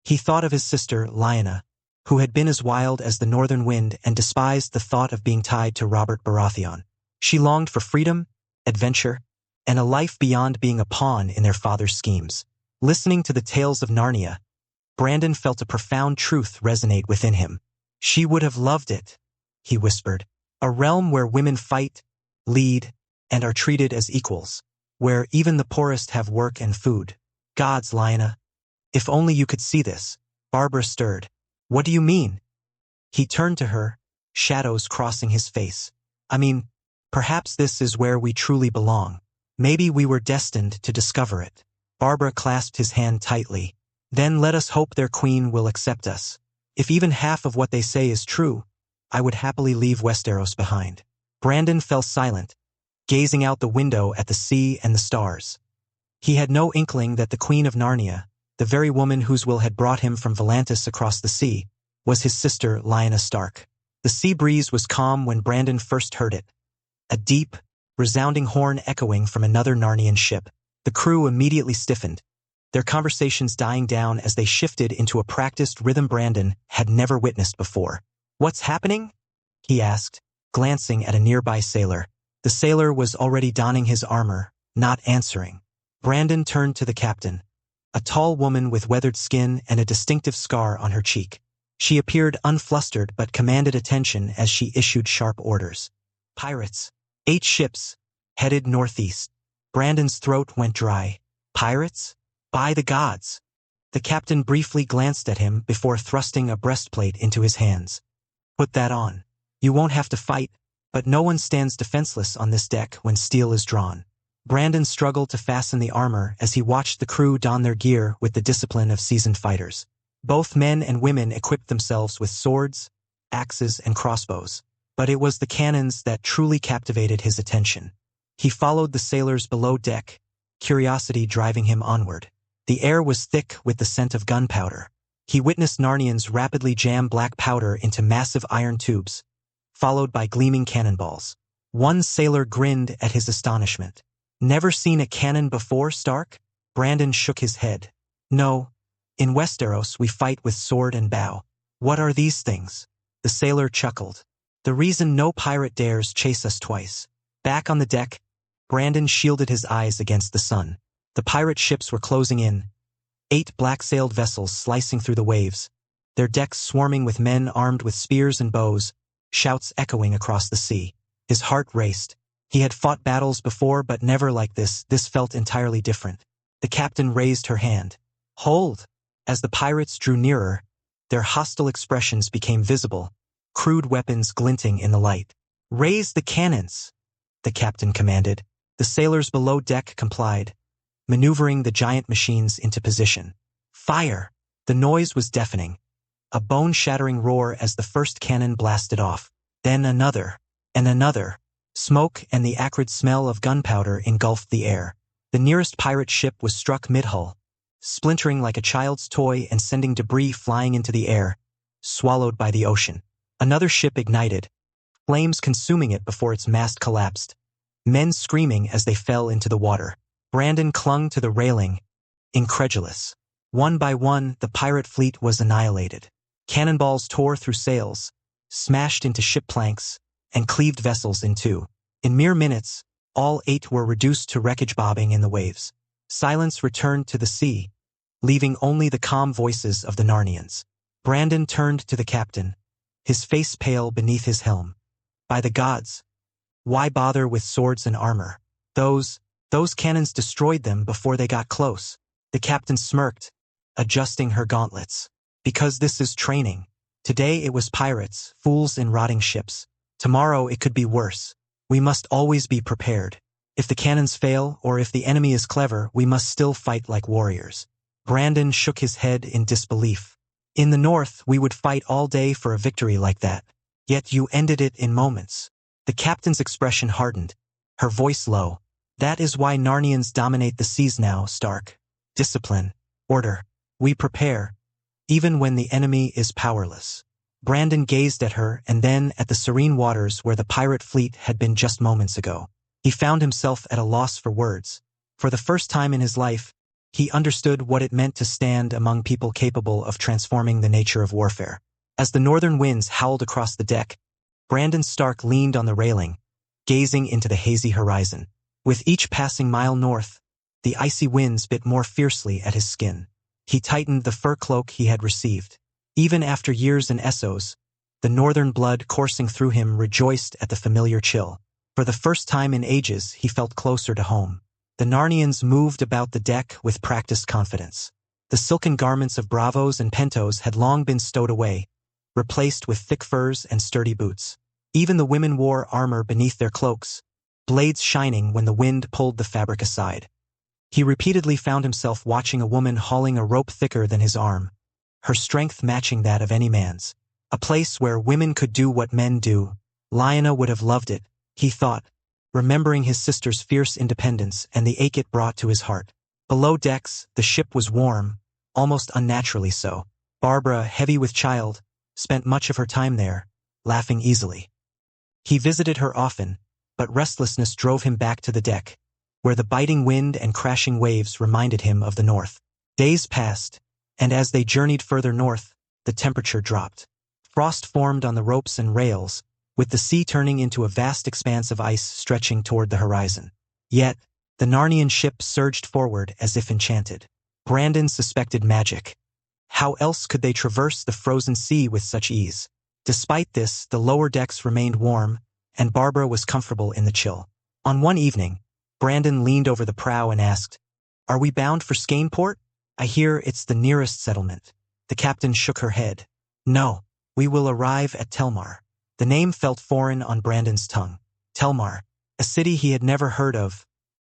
He thought of his sister, Lyanna, who had been as wild as the northern wind and despised the thought of being tied to Robert Baratheon. She longed for freedom, adventure, and a life beyond being a pawn in their father's schemes. Listening to the tales of Narnia, Brandon felt a profound truth resonate within him. She would have loved it, he whispered. A realm where women fight, lead, and are treated as equals, where even the poorest have work and food. Gods, Lyanna. If only you could see this. Barbara stirred. What do you mean? He turned to her, shadows crossing his face. I mean, perhaps this is where we truly belong. Maybe we were destined to discover it. Barbara clasped his hand tightly. Then let us hope their queen will accept us. If even half of what they say is true, I would happily leave Westeros behind. Brandon fell silent, gazing out the window at the sea and the stars. He had no inkling that the Queen of Narnia, the very woman whose will had brought him from Volantis across the sea, was his sister Lyanna Stark. The sea breeze was calm when Brandon first heard it. A deep, resounding horn echoing from another Narnian ship. The crew immediately stiffened, their conversations dying down as they shifted into a practiced rhythm Brandon had never witnessed before. What's happening? He asked, glancing at a nearby sailor. The sailor was already donning his armor, not answering. Brandon turned to the captain, a tall woman with weathered skin and a distinctive scar on her cheek. She appeared unflustered but commanded attention as she issued sharp orders. Pirates. 8 ships, headed northeast. Brandon's throat went dry. Pirates? By the gods! The captain briefly glanced at him before thrusting a breastplate into his hands. Put that on. You won't have to fight, but no one stands defenseless on this deck when steel is drawn. Brandon struggled to fasten the armor as he watched the crew don their gear with the discipline of seasoned fighters. Both men and women equipped themselves with swords, axes, and crossbows, but it was the cannons that truly captivated his attention. He followed the sailors below deck, curiosity driving him onward. The air was thick with the scent of gunpowder. He witnessed Narnians rapidly jam black powder into massive iron tubes, followed by gleaming cannonballs. One sailor grinned at his astonishment. Never seen a cannon before, Stark? Brandon shook his head. No. In Westeros we fight with sword and bow. What are these things? The sailor chuckled. The reason no pirate dares chase us twice. Back on the deck, Brandon shielded his eyes against the sun. The pirate ships were closing in, 8 black-sailed vessels slicing through the waves, their decks swarming with men armed with spears and bows, shouts echoing across the sea. His heart raced. He had fought battles before, but never like this. This felt entirely different. The captain raised her hand. Hold! As the pirates drew nearer, their hostile expressions became visible, crude weapons glinting in the light. Raise the cannons, the captain commanded. The sailors below deck complied, maneuvering the giant machines into position. Fire! The noise was deafening. A bone-shattering roar as the first cannon blasted off. Then another, and another. Smoke and the acrid smell of gunpowder engulfed the air. The nearest pirate ship was struck mid-hull, splintering like a child's toy and sending debris flying into the air, swallowed by the ocean. Another ship ignited, flames consuming it before its mast collapsed, men screaming as they fell into the water. Brandon clung to the railing, incredulous. One by one, the pirate fleet was annihilated. Cannonballs tore through sails, smashed into ship planks, and cleaved vessels in two. In mere minutes, all 8 were reduced to wreckage bobbing in the waves. Silence returned to the sea, leaving only the calm voices of the Narnians. Brandon turned to the captain, his face pale beneath his helm. By the gods! Why bother with swords and armor? Those cannons destroyed them before they got close. The captain smirked, adjusting her gauntlets. Because this is training. Today it was pirates, fools in rotting ships. Tomorrow it could be worse. We must always be prepared. If the cannons fail, or if the enemy is clever, we must still fight like warriors. Brandon shook his head in disbelief. In the north, we would fight all day for a victory like that. Yet you ended it in moments. The captain's expression hardened, her voice low. That is why Narnians dominate the seas now, Stark. Discipline. Order. We prepare, even when the enemy is powerless. Brandon gazed at her and then at the serene waters where the pirate fleet had been just moments ago. He found himself at a loss for words. For the first time in his life, he understood what it meant to stand among people capable of transforming the nature of warfare. As the northern winds howled across the deck, Brandon Stark leaned on the railing, gazing into the hazy horizon. With each passing mile north, the icy winds bit more fiercely at his skin. He tightened the fur cloak he had received. Even after years in Essos, the northern blood coursing through him rejoiced at the familiar chill. For the first time in ages, he felt closer to home. The Narnians moved about the deck with practiced confidence. The silken garments of bravos and pentos had long been stowed away, replaced with thick furs and sturdy boots. Even the women wore armor beneath their cloaks, blades shining when the wind pulled the fabric aside. He repeatedly found himself watching a woman hauling a rope thicker than his arm, her strength matching that of any man's. A place where women could do what men do. Lyanna would have loved it, he thought, remembering his sister's fierce independence and the ache it brought to his heart. Below decks, the ship was warm, almost unnaturally so. Barbara, heavy with child, spent much of her time there, laughing easily. He visited her often, but restlessness drove him back to the deck, where the biting wind and crashing waves reminded him of the north. Days passed, and as they journeyed further north, the temperature dropped. Frost formed on the ropes and rails, with the sea turning into a vast expanse of ice stretching toward the horizon. Yet, the Narnian ship surged forward as if enchanted. Brandon suspected magic. How else could they traverse the frozen sea with such ease? Despite this, the lower decks remained warm, and Barbara was comfortable in the chill. On one evening, Brandon leaned over the prow and asked, "Are we bound for Skaneport? I hear it's the nearest settlement." The captain shook her head. "No, we will arrive at Telmar." The name felt foreign on Brandon's tongue. Telmar, a city he had never heard of,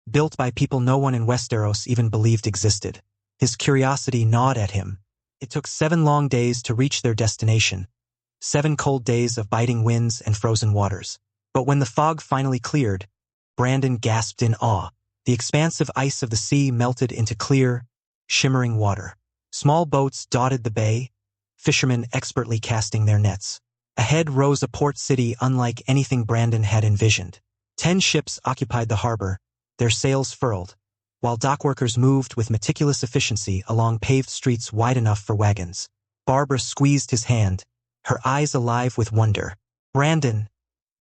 built by people no one in Westeros even believed existed. His curiosity gnawed at him. It took 7 long days to reach their destination, 7 cold days of biting winds and frozen waters. But when the fog finally cleared, Brandon gasped in awe. The expansive ice of the sea melted into clear, shimmering water. Small boats dotted the bay, fishermen expertly casting their nets. Ahead rose a port city unlike anything Brandon had envisioned. 10 ships occupied the harbor, their sails furled, while dockworkers moved with meticulous efficiency along paved streets wide enough for wagons. Barbara squeezed his hand, her eyes alive with wonder. "Brandon,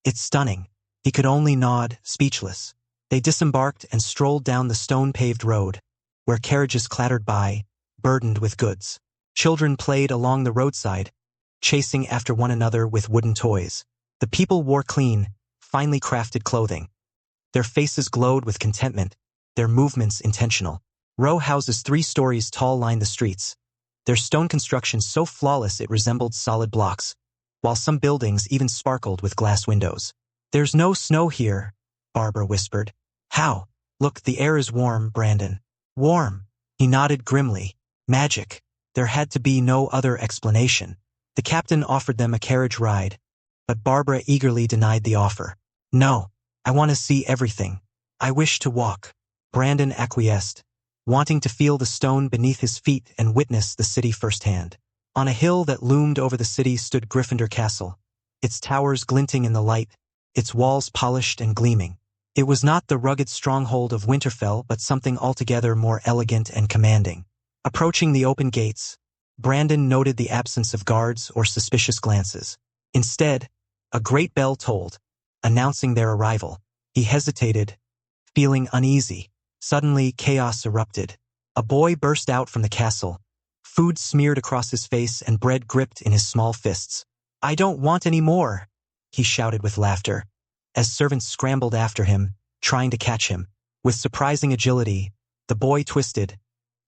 it's stunning." He could only nod, speechless. They disembarked and strolled down the stone-paved road, where carriages clattered by, burdened with goods. Children played along the roadside, chasing after one another with wooden toys. The people wore clean, finely crafted clothing. Their faces glowed with contentment, their movements intentional. Row houses 3 stories tall lined the streets, their stone construction so flawless it resembled solid blocks, while some buildings even sparkled with glass windows. "There's no snow here," Barbara whispered. "How?" "Look, the air is warm, Brandon." "Warm?" He nodded grimly. "Magic." There had to be no other explanation. The captain offered them a carriage ride, but Barbara eagerly denied the offer. "No, I want to see everything. I wish to walk." Brandon acquiesced, wanting to feel the stone beneath his feet and witness the city firsthand. On a hill that loomed over the city stood Gryffindor Castle, its towers glinting in the light, its walls polished and gleaming. It was not the rugged stronghold of Winterfell, but something altogether more elegant and commanding. Approaching the open gates, Brandon noted the absence of guards or suspicious glances. Instead, a great bell tolled, announcing their arrival. He hesitated, feeling uneasy. Suddenly, chaos erupted. A boy burst out from the castle, food smeared across his face and bread gripped in his small fists. "I don't want any more," he shouted with laughter, as servants scrambled after him, trying to catch him. With surprising agility, the boy twisted,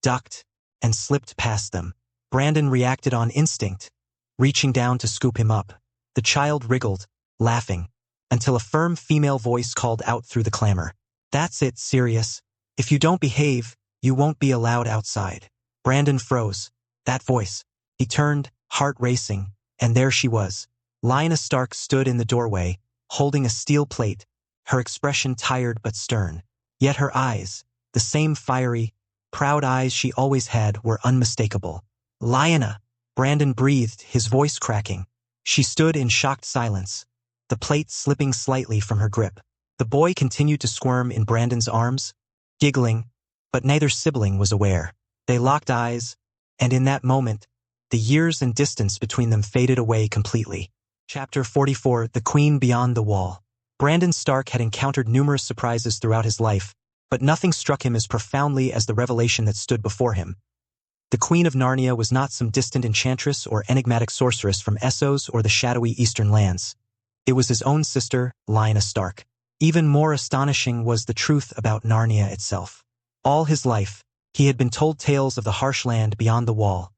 ducked, and slipped past them. Brandon reacted on instinct, reaching down to scoop him up. The child wriggled, laughing, until a firm female voice called out through the clamor. "That's it, Sirius. If you don't behave, you won't be allowed outside." Brandon froze. That voice. He turned, heart racing, and there she was. Lyanna Stark stood in the doorway, holding a steel plate, her expression tired but stern. Yet her eyes, the same fiery, proud eyes she always had, were unmistakable. "Lyanna!" Brandon breathed, his voice cracking. She stood in shocked silence, the plate slipping slightly from her grip. The boy continued to squirm in Brandon's arms, giggling, but neither sibling was aware. They locked eyes, and in that moment, The years and distance between them faded away completely. Chapter 44, The Queen Beyond the Wall. Brandon Stark had encountered numerous surprises throughout his life, but nothing struck him as profoundly as the revelation that stood before him. The Queen of Narnia was not some distant enchantress or enigmatic sorceress from Essos or the shadowy eastern lands. It was his own sister, Lyanna Stark. Even more astonishing was the truth about Narnia itself. All his life, he had been told tales of the harsh land beyond the wall.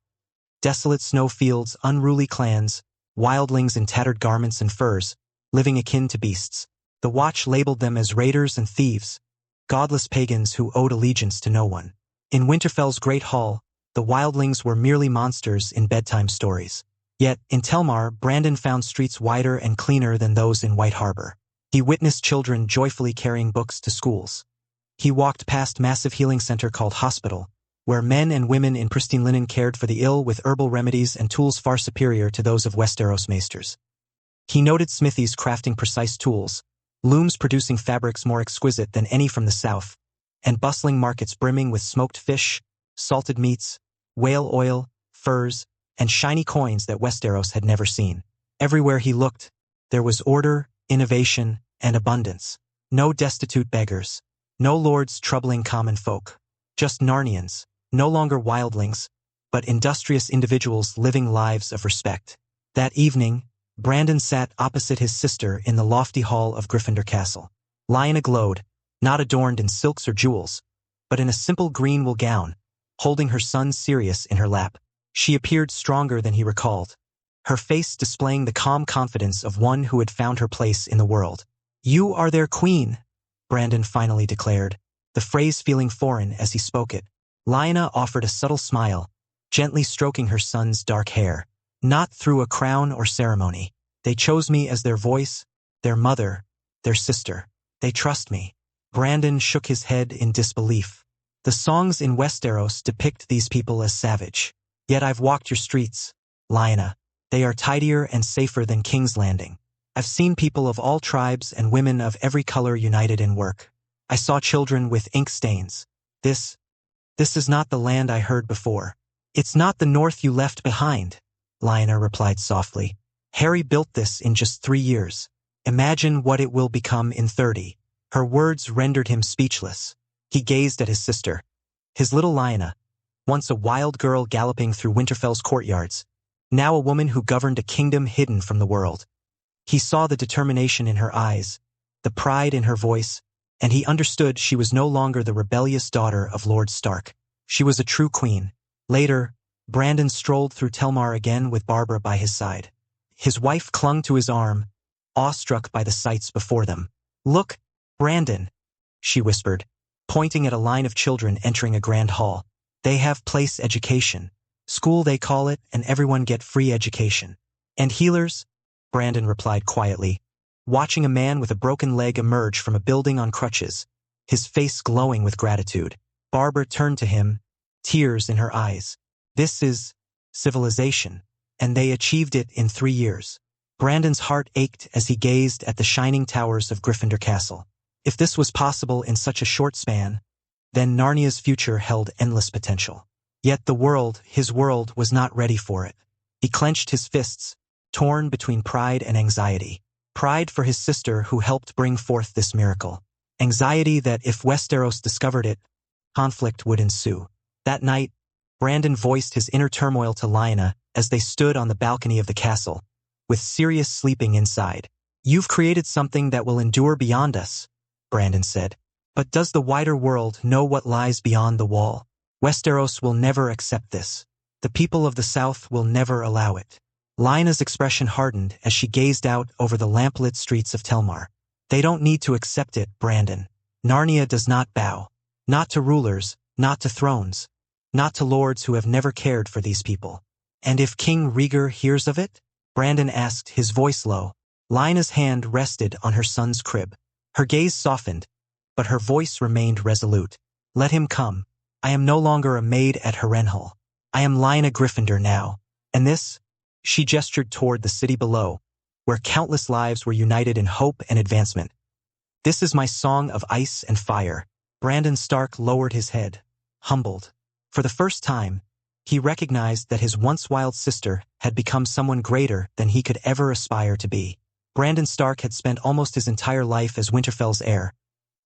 Desolate snowfields, unruly clans, wildlings in tattered garments and furs, living akin to beasts. The Watch labeled them as raiders and thieves, godless pagans who owed allegiance to no one. In Winterfell's great hall, the wildlings were merely monsters in bedtime stories. Yet, in Telmar, Brandon found streets wider and cleaner than those in White Harbor. He witnessed children joyfully carrying books to schools. He walked past massive healing center called Hospital, where men and women in pristine linen cared for the ill with herbal remedies and tools far superior to those of Westeros maesters. He noted smithies crafting precise tools, looms producing fabrics more exquisite than any from the south, and bustling markets brimming with smoked fish, salted meats, whale oil, furs, and shiny coins that Westeros had never seen. Everywhere he looked, there was order, innovation, and abundance. No destitute beggars, no lords troubling common folk, just Narnians, no longer wildlings, but industrious individuals living lives of respect. That evening, Brandon sat opposite his sister in the lofty hall of Gryffindor Castle. Lyanna glowed, not adorned in silks or jewels, but in a simple green wool gown, holding her son Sirius in her lap. She appeared stronger than he recalled, her face displaying the calm confidence of one who had found her place in the world. "You are their queen," Brandon finally declared, the phrase feeling foreign as he spoke it. Lyanna offered a subtle smile, gently stroking her son's dark hair. "Not through a crown or ceremony. They chose me as their voice, their mother, their sister. They trust me." Brandon shook his head in disbelief. "The songs in Westeros depict these people as savage. Yet I've walked your streets, Lyanna. They are tidier and safer than King's Landing. I've seen people of all tribes and women of every color united in work. I saw children with ink stains. This is not the land I heard before." "It's not the north you left behind," Lyanna replied softly. "Harry built this in just 3 years. Imagine what it will become in 30. Her words rendered him speechless. He gazed at his sister. His little Lyanna, once a wild girl galloping through Winterfell's courtyards, now a woman who governed a kingdom hidden from the world. He saw the determination in her eyes, the pride in her voice, and he understood she was no longer the rebellious daughter of Lord Stark. She was a true queen. Later, Brandon strolled through Telmar again with Barbara by his side. His wife clung to his arm, awestruck by the sights before them. "Look, Brandon," she whispered, pointing at a line of children entering a grand hall. "They have place education. School they call it, and everyone get free education." "And healers?" Brandon replied quietly, watching a man with a broken leg emerge from a building on crutches, his face glowing with gratitude. Barbara turned to him, tears in her eyes. "This is civilization, and they achieved it in 3 years." Brandon's heart ached as he gazed at the shining towers of Gryffindor Castle. If this was possible in such a short span, then Narnia's future held endless potential. Yet the world, his world, was not ready for it. He clenched his fists, torn between pride and anxiety. Pride for his sister who helped bring forth this miracle. Anxiety that if Westeros discovered it, conflict would ensue. That night, Brandon voiced his inner turmoil to Lyanna as they stood on the balcony of the castle, with Sirius sleeping inside. "You've created something that will endure beyond us," Brandon said. "But does the wider world know what lies beyond the wall? Westeros will never accept this. The people of the South will never allow it." Lyanna's expression hardened as she gazed out over the lamplit streets of Telmar. "They don't need to accept it, Brandon. Narnia does not bow. Not to rulers, not to thrones, not to lords who have never cared for these people." "And if King Rhaegar hears of it?" Brandon asked, his voice low. Lyanna's hand rested on her son's crib. Her gaze softened, but her voice remained resolute. "Let him come. I am no longer a maid at Harrenhal. I am Lyanna Gryffindor now. And this?" She gestured toward the city below, where countless lives were united in hope and advancement. "This is my song of ice and fire." Brandon Stark lowered his head, humbled. For the first time, He recognized that his once wild sister had become someone greater than he could ever aspire to be. Brandon Stark had spent almost his entire life as Winterfell's heir,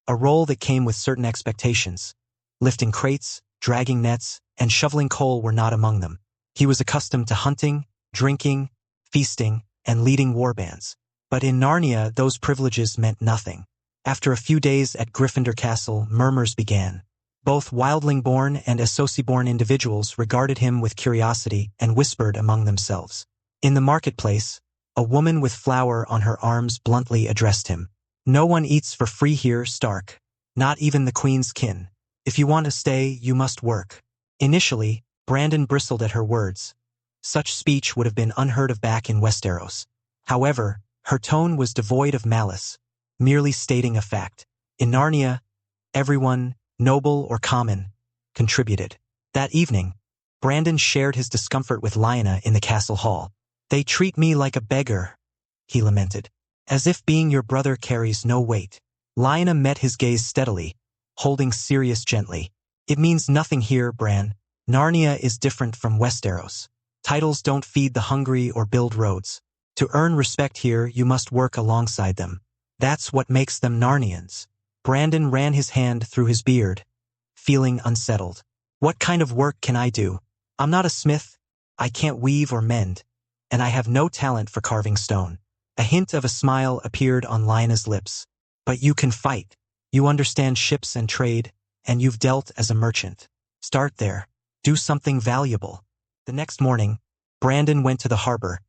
a role that came with certain expectations. Lifting crates, dragging nets, and shoveling coal were not among them. He was accustomed to hunting, drinking, feasting, and leading warbands. But in Narnia, those privileges meant nothing. After a few days at Gryffindor Castle, murmurs began. Both wildling-born and Essosi-born individuals regarded him with curiosity and whispered among themselves. In the marketplace, a woman with flour on her arms bluntly addressed him. "No one eats for free here, Stark. Not even the Queen's kin. If you want to stay, you must work." Initially, Brandon bristled at her words. Such speech would have been unheard of back in Westeros. However, her tone was devoid of malice, merely stating a fact. In Narnia, everyone, noble or common, contributed. That evening, Brandon shared his discomfort with Lyanna in the castle hall. "They treat me like a beggar," he lamented. "As if being your brother carries no weight." Lyanna met his gaze steadily, holding Sirius gently. "It means nothing here, Bran. Narnia is different from Westeros. Titles don't feed the hungry or build roads. To earn respect here, you must work alongside them. That's what makes them Narnians." Brandon ran his hand through his beard, feeling unsettled. "What kind of work can I do? I'm not a smith, I can't weave or mend, and I have no talent for carving stone." A hint of a smile appeared on Lyanna's lips. "But you can fight. You understand ships and trade, and you've dealt as a merchant. Start there. Do something valuable." The next morning, Brandon went to the harbor,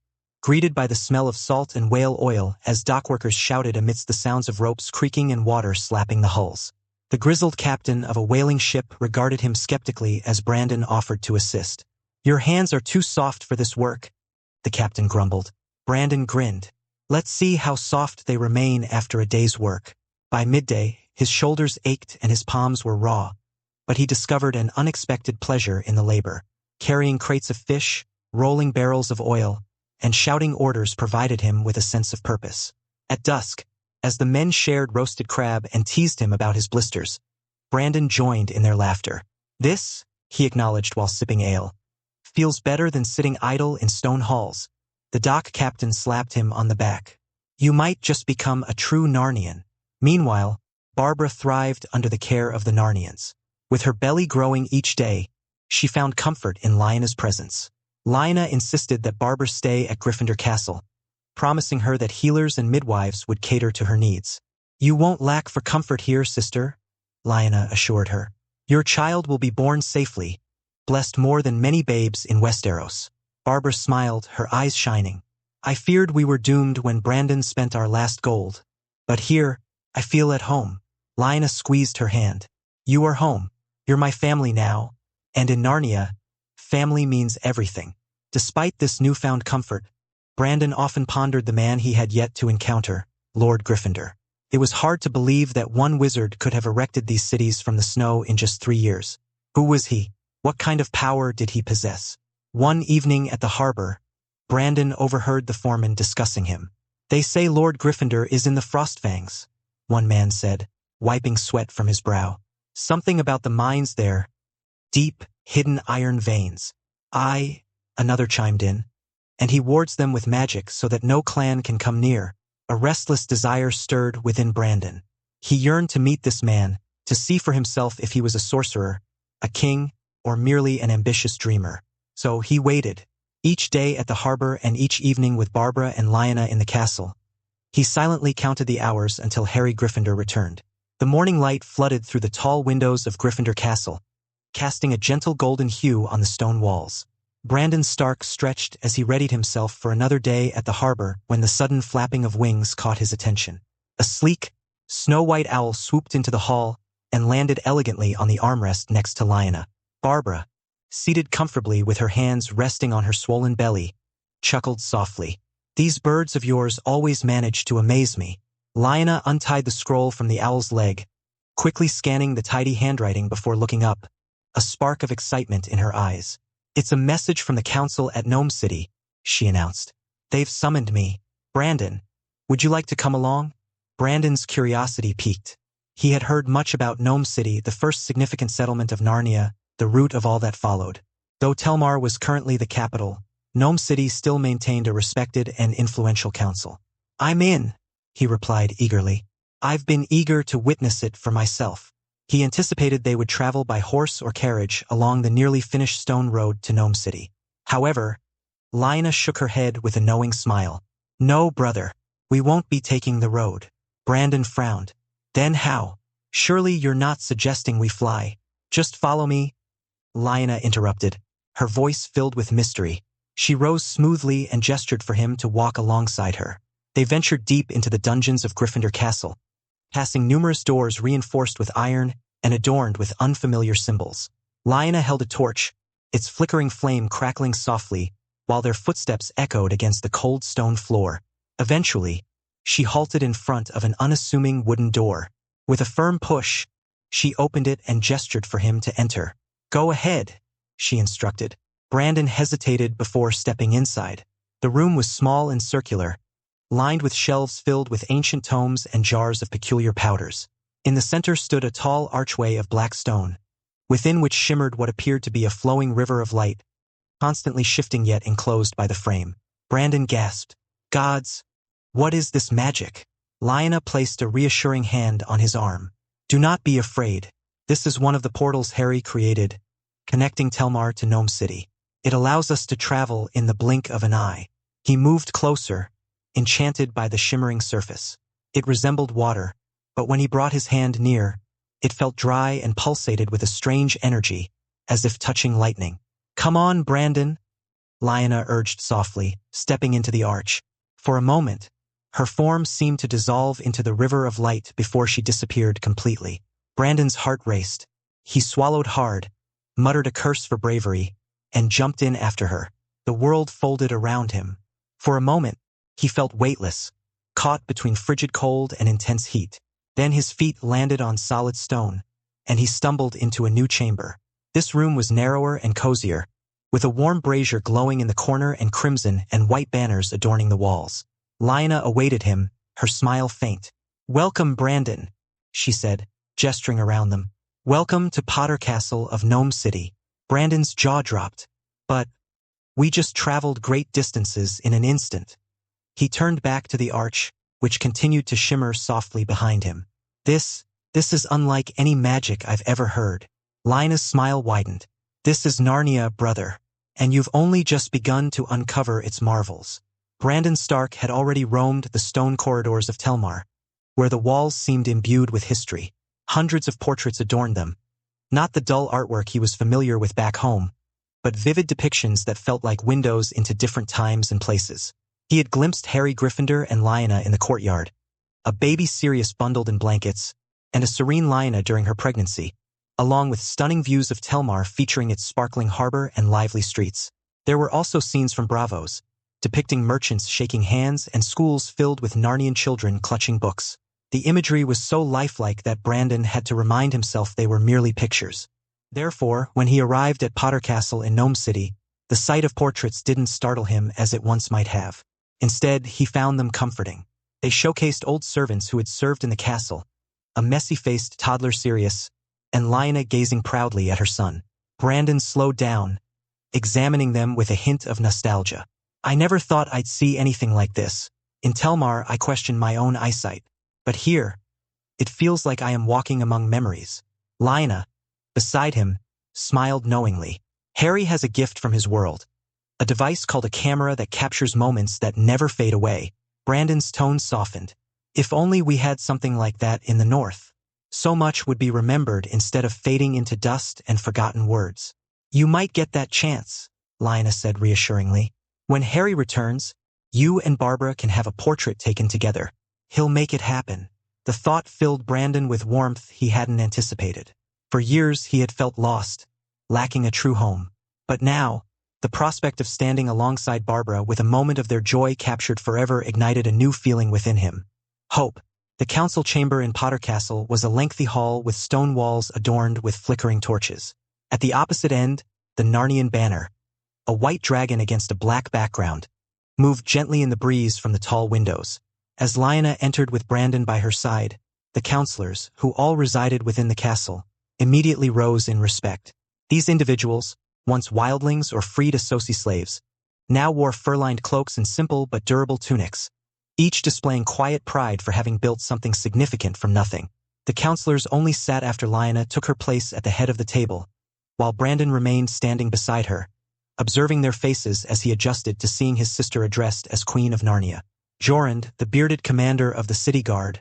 greeted by the smell of salt and whale oil as dockworkers shouted amidst the sounds of ropes creaking and water slapping the hulls. The grizzled captain of a whaling ship regarded him skeptically as Brandon offered to assist. "Your hands are too soft for this work," the captain grumbled. Brandon grinned. "Let's see how soft they remain after a day's work." By midday, his shoulders ached and his palms were raw, but he discovered an unexpected pleasure in the labor. Carrying crates of fish, rolling barrels of oil, and shouting orders provided him with a sense of purpose. At dusk, as the men shared roasted crab and teased him about his blisters, Brandon joined in their laughter. "This," he acknowledged while sipping ale, "feels better than sitting idle in stone halls." The dock captain slapped him on the back. "You might just become a true Narnian." Meanwhile, Barbara thrived under the care of the Narnians. With her belly growing each day, she found comfort in Lyanna's presence. Lyanna insisted that Barbara stay at Gryffindor Castle, promising her that healers and midwives would cater to her needs. "You won't lack for comfort here, sister," Lyanna assured her. "Your child will be born safely, blessed more than many babes in Westeros." Barbara smiled, her eyes shining. "I feared we were doomed when Brandon spent our last gold. But here, I feel at home." Lyanna squeezed her hand. "You are home. You're my family now. And in Narnia, family means everything." Despite this newfound comfort, Brandon often pondered the man he had yet to encounter, Lord Gryffindor. It was hard to believe that one wizard could have erected these cities from the snow in just 3 years. Who was he? What kind of power did he possess? One evening at the harbor, Brandon overheard the foreman discussing him. "They say Lord Gryffindor is in the Frostfangs," one man said, wiping sweat from his brow. "Something about the mines there. Deep, hidden iron veins." "Aye," another chimed in, "and he wards them with magic so that no clan can come near." A restless desire stirred within Brandon. He yearned to meet this man, to see for himself if he was a sorcerer, a king, or merely an ambitious dreamer. So he waited, each day at the harbor and each evening with Barbara and Lyanna in the castle. He silently counted the hours until Harry Gryffindor returned. The morning light flooded through the tall windows of Gryffindor Castle, casting a gentle golden hue on the stone walls. Brandon Stark stretched as he readied himself for another day at the harbor when the sudden flapping of wings caught his attention. A sleek, snow-white owl swooped into the hall and landed elegantly on the armrest next to Lyanna. Barbara, seated comfortably with her hands resting on her swollen belly, chuckled softly. "These birds of yours always manage to amaze me." Lyanna untied the scroll from the owl's leg, quickly scanning the tidy handwriting before looking up, a spark of excitement in her eyes. "It's a message from the council at Gnome City," she announced. "They've summoned me. Brandon, would you like to come along?" Brandon's curiosity piqued. He had heard much about Gnome City, the first significant settlement of Narnia, the root of all that followed. Though Telmar was currently the capital, Gnome City still maintained a respected and influential council. "I'm in," he replied eagerly. "I've been eager to witness it for myself." He anticipated they would travel by horse or carriage along the nearly finished stone road to Gnome City. However, Lyanna shook her head with a knowing smile. "No, brother, we won't be taking the road." Brandon frowned. "Then how? Surely you're not suggesting we fly. Just follow me." Lyanna interrupted, her voice filled with mystery. She rose smoothly and gestured for him to walk alongside her. They ventured deep into the dungeons of Gryffindor Castle, passing numerous doors reinforced with iron and adorned with unfamiliar symbols. Lyanna held a torch, its flickering flame crackling softly, while their footsteps echoed against the cold stone floor. Eventually, she halted in front of an unassuming wooden door. With a firm push, she opened it and gestured for him to enter. "Go ahead," she instructed. Brandon hesitated before stepping inside. The room was small and circular, lined with shelves filled with ancient tomes and jars of peculiar powders. In the center stood a tall archway of black stone, within which shimmered what appeared to be a flowing river of light, constantly shifting yet enclosed by the frame. Brandon gasped, "Gods, what is this magic?" Lyanna placed a reassuring hand on his arm. "Do not be afraid. This is one of the portals Harry created, connecting Telmar to Gnome City. It allows us to travel in the blink of an eye." He moved closer, enchanted by the shimmering surface. It resembled water, but when he brought his hand near, it felt dry and pulsated with a strange energy, as if touching lightning. "Come on, Brandon," Lyanna urged softly, stepping into the arch. For a moment, her form seemed to dissolve into the river of light before she disappeared completely. Brandon's heart raced. He swallowed hard, muttered a curse for bravery, and jumped in after her. The world folded around him. For a moment, he felt weightless, caught between frigid cold and intense heat. Then his feet landed on solid stone, and he stumbled into a new chamber. This room was narrower and cozier, with a warm brazier glowing in the corner and crimson and white banners adorning the walls. Lyanna awaited him, her smile faint. "Welcome, Brandon," she said, gesturing around them. "Welcome to Potter Castle of Gnome City." Brandon's jaw dropped. "But we just traveled great distances in an instant." He turned back to the arch, which continued to shimmer softly behind him. This is unlike any magic I've ever heard." Lyanna's smile widened. "This is Narnia, brother, and you've only just begun to uncover its marvels." Brandon Stark had already roamed the stone corridors of Telmar, where the walls seemed imbued with history. Hundreds of portraits adorned them, not the dull artwork he was familiar with back home, but vivid depictions that felt like windows into different times and places. He had glimpsed Harry Gryffindor and Lyanna in the courtyard, a baby Sirius bundled in blankets, and a serene Lyanna during her pregnancy, along with stunning views of Telmar featuring its sparkling harbor and lively streets. There were also scenes from Bravos, depicting merchants shaking hands and schools filled with Narnian children clutching books. The imagery was so lifelike that Brandon had to remind himself they were merely pictures. Therefore, when he arrived at Potter Castle in Gnome City, the sight of portraits didn't startle him as it once might have. Instead, he found them comforting. They showcased old servants who had served in the castle, a messy-faced toddler Sirius, and Lyanna gazing proudly at her son. Brandon slowed down, examining them with a hint of nostalgia. "I never thought I'd see anything like this. In Telmar, I questioned my own eyesight. But here, it feels like I am walking among memories." Lyanna, beside him, smiled knowingly. "Harry has a gift from his world, a device called a camera that captures moments that never fade away." Brandon's tone softened. "If only we had something like that in the North. So much would be remembered instead of fading into dust and forgotten words." "You might get that chance," Lyanna said reassuringly. "When Harry returns, you and Barbara can have a portrait taken together. He'll make it happen." The thought filled Brandon with warmth he hadn't anticipated. For years he had felt lost, lacking a true home. But now, the prospect of standing alongside Barbara with a moment of their joy captured forever ignited a new feeling within him. Hope. The council chamber in Potter Castle was a lengthy hall with stone walls adorned with flickering torches. At the opposite end, the Narnian banner, a white dragon against a black background, moved gently in the breeze from the tall windows. As Lyanna entered with Brandon by her side, the counselors, who all resided within the castle, immediately rose in respect. These individuals, once wildlings or freed Associ slaves, now wore fur-lined cloaks and simple but durable tunics, each displaying quiet pride for having built something significant from nothing. The counselors only sat after Lyanna took her place at the head of the table, while Brandon remained standing beside her, observing their faces as he adjusted to seeing his sister addressed as Queen of Narnia. Jorund, the bearded commander of the city guard,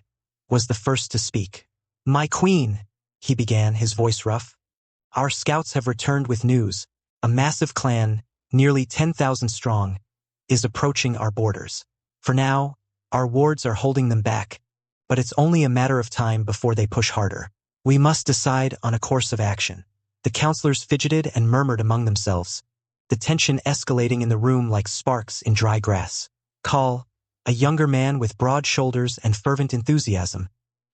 was the first to speak. "My queen," he began, his voice rough. "Our scouts have returned with news. A massive clan, nearly 10,000 strong, is approaching our borders. For now, our wards are holding them back, but it's only a matter of time before they push harder. We must decide on a course of action." The counselors fidgeted and murmured among themselves, the tension escalating in the room like sparks in dry grass. Call, a younger man with broad shoulders and fervent enthusiasm,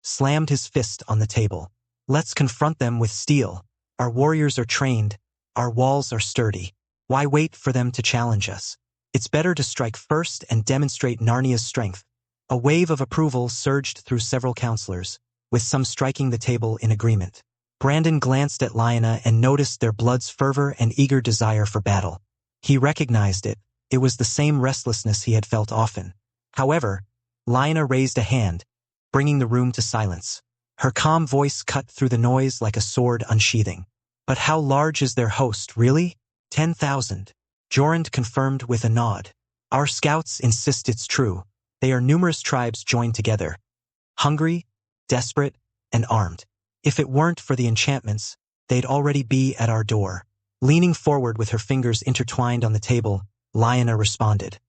slammed his fist on the table. "Let's confront them with steel. Our warriors are trained, our walls are sturdy. Why wait for them to challenge us? It's better to strike first and demonstrate Narnia's strength." A wave of approval surged through several counselors, with some striking the table in agreement. Brandon glanced at Lyanna and noticed their blood's fervor and eager desire for battle. He recognized it. It was the same restlessness he had felt often. However, Lyanna raised a hand, bringing the room to silence. Her calm voice cut through the noise like a sword unsheathing. "But how large is their host, really?" 10,000. Jorund confirmed with a nod. "Our scouts insist it's true. They are numerous tribes joined together. Hungry, desperate, and armed. If it weren't for the enchantments, they'd already be at our door." Leaning forward with her fingers intertwined on the table, Lyanna responded.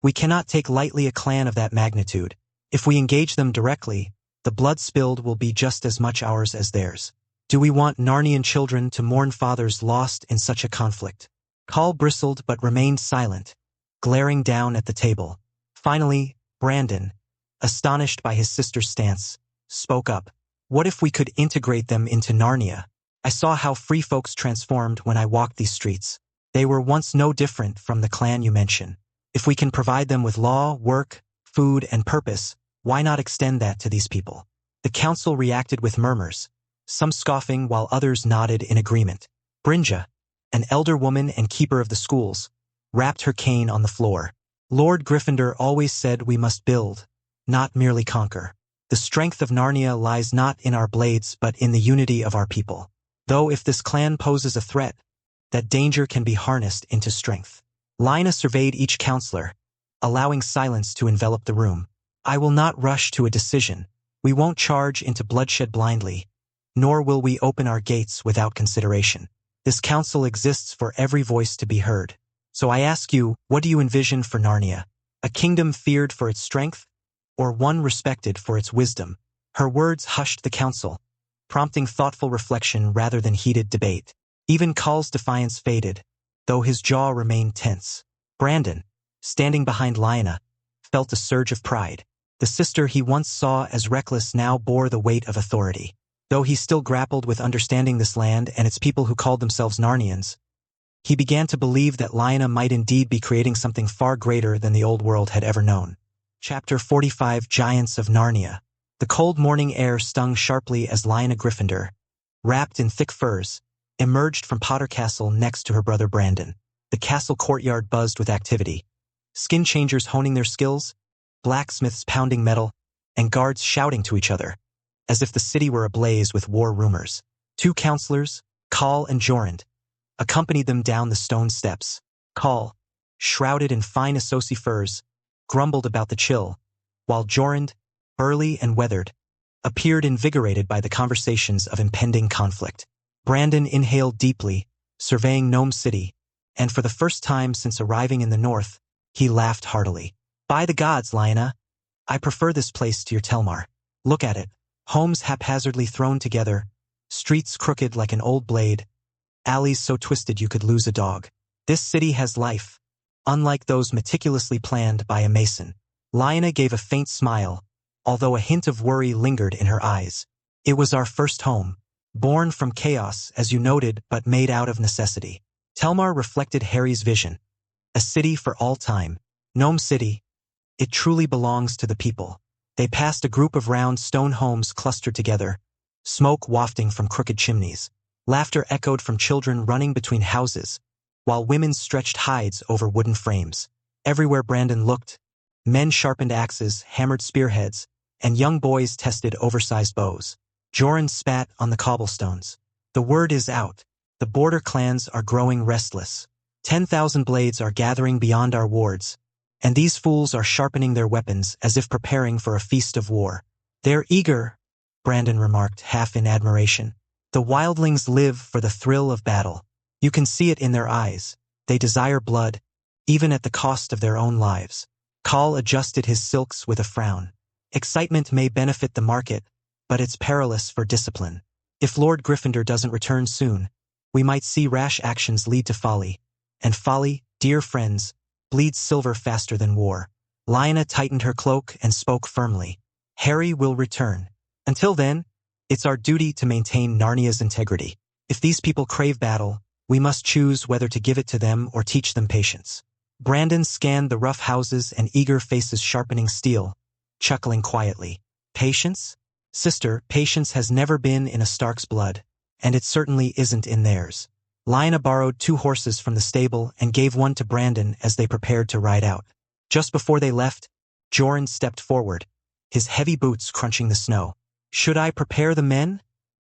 "We cannot take lightly a clan of that magnitude. If we engage them directly, the blood spilled will be just as much ours as theirs. Do we want Narnian children to mourn fathers lost in such a conflict?" Call bristled but remained silent, glaring down at the table. Finally, Brandon, astonished by his sister's stance, spoke up. "What if we could integrate them into Narnia? I saw how free folks transformed when I walked these streets. They were once no different from the clan you mention. If we can provide them with law, work, food, and purpose, why not extend that to these people?" The council reacted with murmurs, some scoffing while others nodded in agreement. Brynja, an elder woman and keeper of the schools, rapped her cane on the floor. "Lord Gryffindor always said we must build, not merely conquer. The strength of Narnia lies not in our blades but in the unity of our people. Though if this clan poses a threat, that danger can be harnessed into strength." Lyanna surveyed each counselor, allowing silence to envelop the room. "I will not rush to a decision. We won't charge into bloodshed blindly, nor will we open our gates without consideration. This council exists for every voice to be heard. So I ask you, what do you envision for Narnia? A kingdom feared for its strength, or one respected for its wisdom?" Her words hushed the council, prompting thoughtful reflection rather than heated debate. Even Call's defiance faded, though his jaw remained tense. Brandon, standing behind Lyanna, felt a surge of pride. The sister he once saw as reckless now bore the weight of authority. Though he still grappled with understanding this land and its people who called themselves Narnians, he began to believe that Lyanna might indeed be creating something far greater than the old world had ever known. Chapter 45 Giants of Narnia. The cold morning air stung sharply as Lyanna Gryffindor, wrapped in thick furs, emerged from Potter Castle next to her brother Brandon. The castle courtyard buzzed with activity. Skin changers honing their skills, blacksmiths pounding metal, and guards shouting to each other, as if the city were ablaze with war rumors. Two counselors, Call and Jorund, accompanied them down the stone steps. Call, shrouded in fine Associ furs, grumbled about the chill, while Jorund, burly and weathered, appeared invigorated by the conversations of impending conflict. Brandon inhaled deeply, surveying Gnome City, and for the first time since arriving in the north, he laughed heartily. "By the gods, Lyanna, I prefer this place to your Telmar. Look at it. Homes haphazardly thrown together, streets crooked like an old blade, alleys so twisted you could lose a dog. This city has life, unlike those meticulously planned by a mason." Lyanna gave a faint smile, although a hint of worry lingered in her eyes. "It was our first home, born from chaos, as you noted, but made out of necessity." Telmar reflected Harry's vision. A city for all time. Gnome City. It truly belongs to the people. They passed a group of round stone homes clustered together, smoke wafting from crooked chimneys. Laughter echoed from children running between houses, while women stretched hides over wooden frames. Everywhere Brandon looked, men sharpened axes, hammered spearheads, and young boys tested oversized bows. Joran spat on the cobblestones. The word is out. The border clans are growing restless. 10,000 blades are gathering beyond our wards, and these fools are sharpening their weapons as if preparing for a feast of war. They're eager, Brandon remarked, half in admiration. The wildlings live for the thrill of battle. You can see it in their eyes. They desire blood, even at the cost of their own lives. Call adjusted his silks with a frown. Excitement may benefit the market, but it's perilous for discipline. If Lord Gryffindor doesn't return soon, we might see rash actions lead to folly. And folly, dear friends, bleeds silver faster than war. Lyanna tightened her cloak and spoke firmly. Harry will return. Until then, it's our duty to maintain Narnia's integrity. If these people crave battle, we must choose whether to give it to them or teach them patience. Brandon scanned the rough houses and eager faces sharpening steel, chuckling quietly. Patience? Sister, patience has never been in a Stark's blood, and it certainly isn't in theirs. Lyanna borrowed 2 horses from the stable and gave one to Brandon as they prepared to ride out. Just before they left, Joran stepped forward, his heavy boots crunching the snow. Should I prepare the men?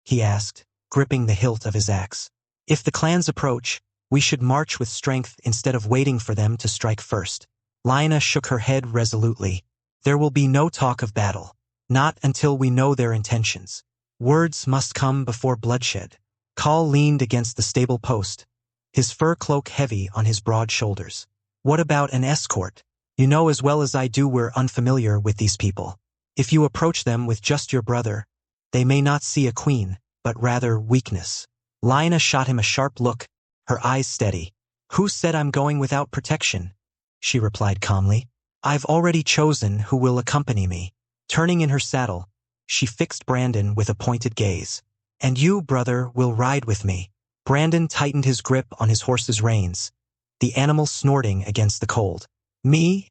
He asked, gripping the hilt of his axe. If the clans approach, we should march with strength instead of waiting for them to strike first. Lyanna shook her head resolutely. There will be no talk of battle. Not until we know their intentions. Words must come before bloodshed. Call leaned against the stable post, his fur cloak heavy on his broad shoulders. What about an escort? You know as well as I do we're unfamiliar with these people. If you approach them with just your brother, they may not see a queen, but rather weakness. Lyanna shot him a sharp look, her eyes steady. Who said I'm going without protection? She replied calmly. I've already chosen who will accompany me. Turning in her saddle, she fixed Brandon with a pointed gaze. And you, brother, will ride with me. Brandon tightened his grip on his horse's reins, the animal snorting against the cold. Me?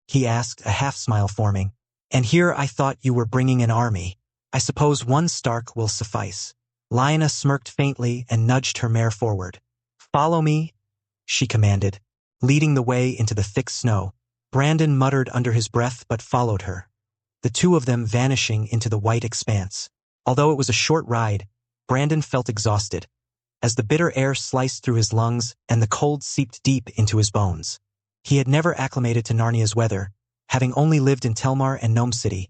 He asked, a half-smile forming. And here I thought you were bringing an army. I suppose one Stark will suffice. Lyanna smirked faintly and nudged her mare forward. Follow me, she commanded, leading the way into the thick snow. Brandon muttered under his breath but followed her, the two of them vanishing into the white expanse. Although it was a short ride, Brandon felt exhausted, as the bitter air sliced through his lungs and the cold seeped deep into his bones. He had never acclimated to Narnia's weather, having only lived in Telmar and Gnome City,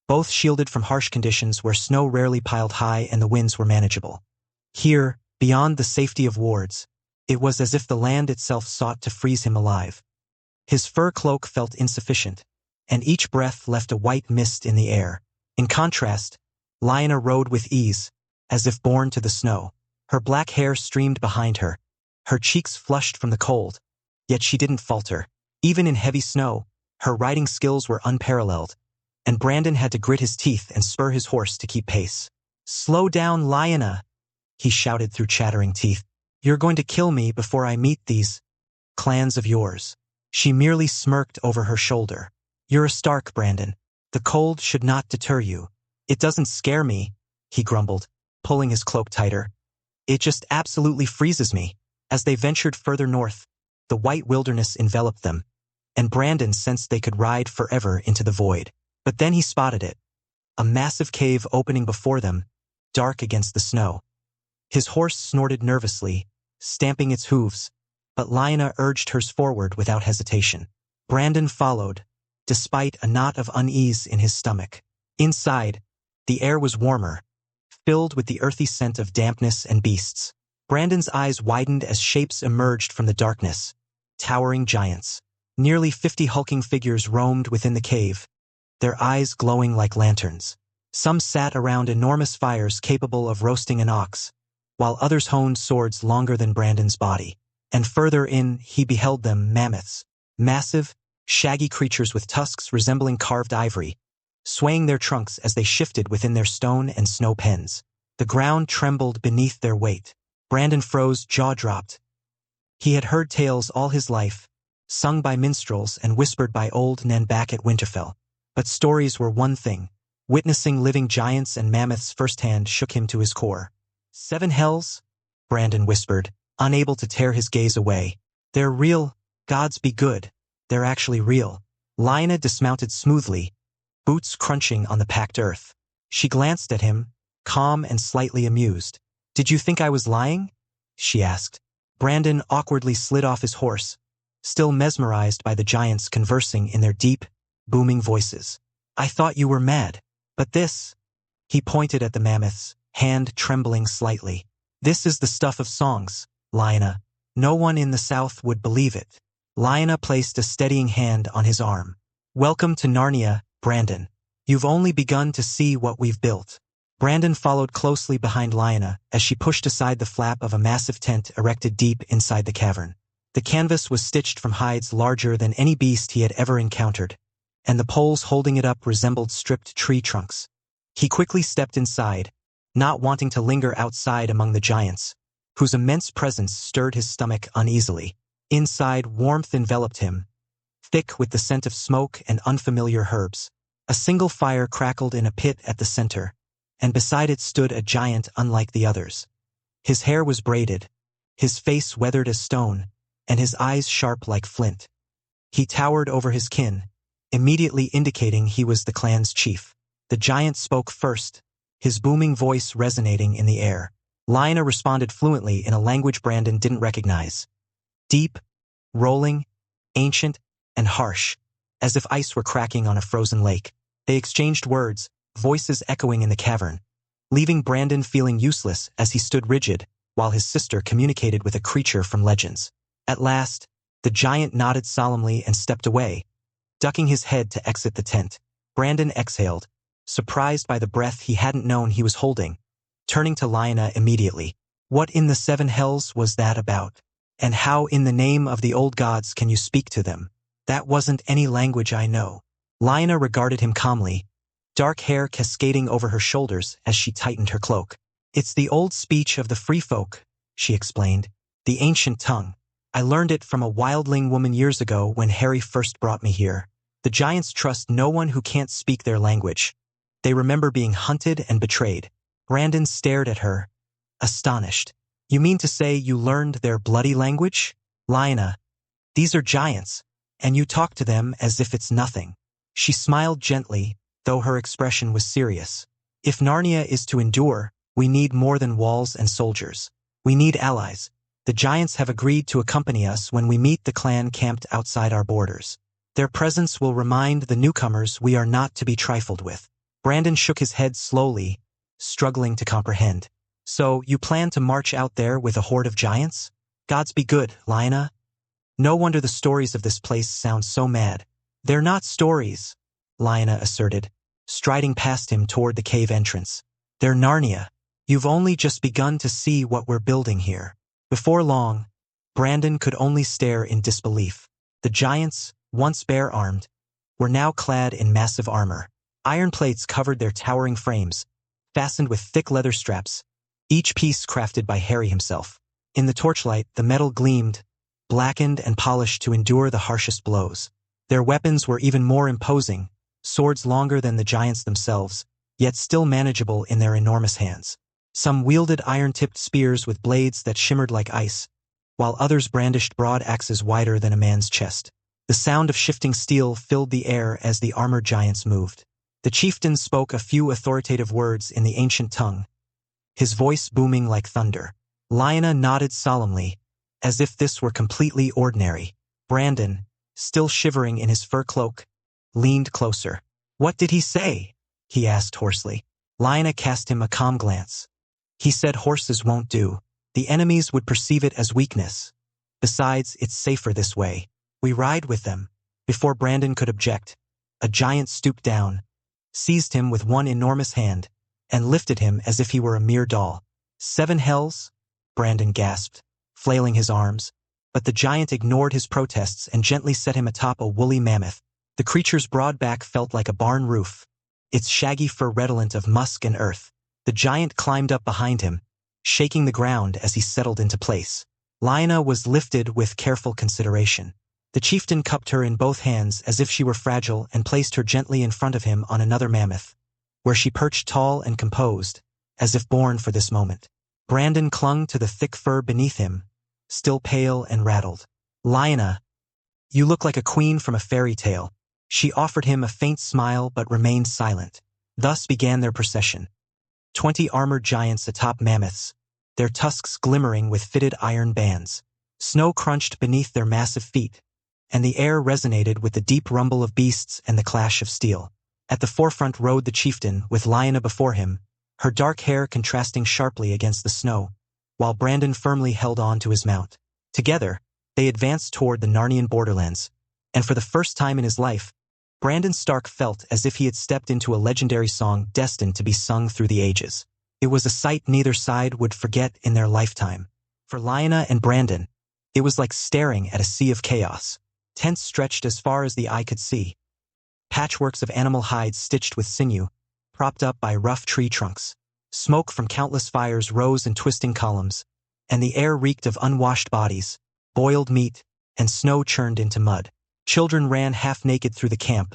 both shielded from harsh conditions where snow rarely piled high and the winds were manageable. Here, beyond the safety of wards, it was as if the land itself sought to freeze him alive. His fur cloak felt insufficient, and each breath left a white mist in the air. In contrast, Lyanna rode with ease, as if born to the snow. Her black hair streamed behind her, her cheeks flushed from the cold, yet she didn't falter. Even in heavy snow, her riding skills were unparalleled, and Brandon had to grit his teeth and spur his horse to keep pace. Slow down, Lyanna, he shouted through chattering teeth. You're going to kill me before I meet these clans of yours. She merely smirked over her shoulder. You're a Stark, Brandon. The cold should not deter you. It doesn't scare me, he grumbled, pulling his cloak tighter. It just absolutely freezes me. As they ventured further north, the white wilderness enveloped them, and Brandon sensed they could ride forever into the void. But then he spotted it, a massive cave opening before them, dark against the snow. His horse snorted nervously, stamping its hooves, but Lyanna urged hers forward without hesitation. Brandon followed, despite a knot of unease in his stomach. Inside, the air was warmer, filled with the earthy scent of dampness and beasts. Brandon's eyes widened as shapes emerged from the darkness, towering giants. Nearly 50 hulking figures roamed within the cave, their eyes glowing like lanterns. Some sat around enormous fires capable of roasting an ox, while others honed swords longer than Brandon's body. And further in, he beheld them mammoths, massive, shaggy creatures with tusks resembling carved ivory, swaying their trunks as they shifted within their stone and snow pens. The ground trembled beneath their weight. Brandon froze, jaw dropped. He had heard tales all his life, sung by minstrels and whispered by old Nen back at Winterfell. But stories were one thing. Witnessing living giants and mammoths firsthand shook him to his core. 7 hells? Brandon whispered, unable to tear his gaze away. They're real, gods be good. They're actually real. Lyanna dismounted smoothly, boots crunching on the packed earth. She glanced at him, calm and slightly amused. Did you think I was lying? She asked. Brandon awkwardly slid off his horse, still mesmerized by the giants conversing in their deep, booming voices. I thought you were mad. But this… He pointed at the mammoths, hand trembling slightly. This is the stuff of songs, Lyanna. No one in the south would believe it. Lyanna placed a steadying hand on his arm. Welcome to Narnia, Brandon. You've only begun to see what we've built. Brandon followed closely behind Lyanna as she pushed aside the flap of a massive tent erected deep inside the cavern. The canvas was stitched from hides larger than any beast he had ever encountered, and the poles holding it up resembled stripped tree trunks. He quickly stepped inside, not wanting to linger outside among the giants, whose immense presence stirred his stomach uneasily. Inside, warmth enveloped him, thick with the scent of smoke and unfamiliar herbs. A single fire crackled in a pit at the center, and beside it stood a giant unlike the others. His hair was braided, his face weathered as stone, and his eyes sharp like flint. He towered over his kin, immediately indicating he was the clan's chief. The giant spoke first, his booming voice resonating in the air. Lyanna responded fluently in a language Brandon didn't recognize. Deep, rolling, ancient, and harsh, as if ice were cracking on a frozen lake. They exchanged words, voices echoing in the cavern, leaving Brandon feeling useless as he stood rigid while his sister communicated with a creature from legends. At last, the giant nodded solemnly and stepped away, ducking his head to exit the tent. Brandon exhaled, surprised by the breath he hadn't known he was holding, turning to Lyanna immediately. What in the seven hells was that about? And how in the name of the old gods can you speak to them? That wasn't any language I know. Lyanna regarded him calmly, dark hair cascading over her shoulders as she tightened her cloak. It's the old speech of the free folk, she explained, the ancient tongue. I learned it from a wildling woman years ago when Harry first brought me here. The giants trust no one who can't speak their language. They remember being hunted and betrayed. Brandon stared at her, astonished. You mean to say you learned their bloody language? Lyanna, these are giants, and you talk to them as if it's nothing. She smiled gently, though her expression was serious. If Narnia is to endure, we need more than walls and soldiers. We need allies. The giants have agreed to accompany us when we meet the clan camped outside our borders. Their presence will remind the newcomers we are not to be trifled with. Brandon shook his head slowly, struggling to comprehend. So, you plan to march out there with a horde of giants? Gods be good, Lyanna. No wonder the stories of this place sound so mad. They're not stories, Lyanna asserted, striding past him toward the cave entrance. They're Narnia. You've only just begun to see what we're building here. Before long, Brandon could only stare in disbelief. The giants, once bare-armed, were now clad in massive armor. Iron plates covered their towering frames, fastened with thick leather straps, each piece crafted by Harry himself. In the torchlight, the metal gleamed, blackened and polished to endure the harshest blows. Their weapons were even more imposing, swords longer than the giants themselves, yet still manageable in their enormous hands. Some wielded iron-tipped spears with blades that shimmered like ice, while others brandished broad axes wider than a man's chest. The sound of shifting steel filled the air as the armored giants moved. The chieftain spoke a few authoritative words in the ancient tongue, his voice booming like thunder. Lyanna nodded solemnly, as if this were completely ordinary. Brandon, still shivering in his fur cloak, leaned closer. What did he say? He asked hoarsely. Lyanna cast him a calm glance. He said horses won't do. The enemies would perceive it as weakness. Besides, it's safer this way. We ride with them. Before Brandon could object, a giant stooped down, seized him with one enormous hand, and lifted him as if he were a mere doll. 7 hells? Brandon gasped, flailing his arms. But the giant ignored his protests and gently set him atop a woolly mammoth. The creature's broad back felt like a barn roof, its shaggy fur redolent of musk and earth. The giant climbed up behind him, shaking the ground as he settled into place. Lyanna was lifted with careful consideration. The chieftain cupped her in both hands as if she were fragile and placed her gently in front of him on another mammoth, where she perched tall and composed, as if born for this moment. Brandon clung to the thick fur beneath him, still pale and rattled. Lyanna, you look like a queen from a fairy tale. She offered him a faint smile but remained silent. Thus began their procession. 20 armored giants atop mammoths, their tusks glimmering with fitted iron bands. Snow crunched beneath their massive feet, and the air resonated with the deep rumble of beasts and the clash of steel. At the forefront rode the chieftain, with Lyanna before him, her dark hair contrasting sharply against the snow, while Brandon firmly held on to his mount. Together, they advanced toward the Narnian borderlands, and for the first time in his life, Brandon Stark felt as if he had stepped into a legendary song destined to be sung through the ages. It was a sight neither side would forget in their lifetime. For Lyanna and Brandon, it was like staring at a sea of chaos. Tents stretched as far as the eye could see. Patchworks of animal hides stitched with sinew, propped up by rough tree trunks. Smoke from countless fires rose in twisting columns, and the air reeked of unwashed bodies, boiled meat, and snow churned into mud. Children ran half-naked through the camp,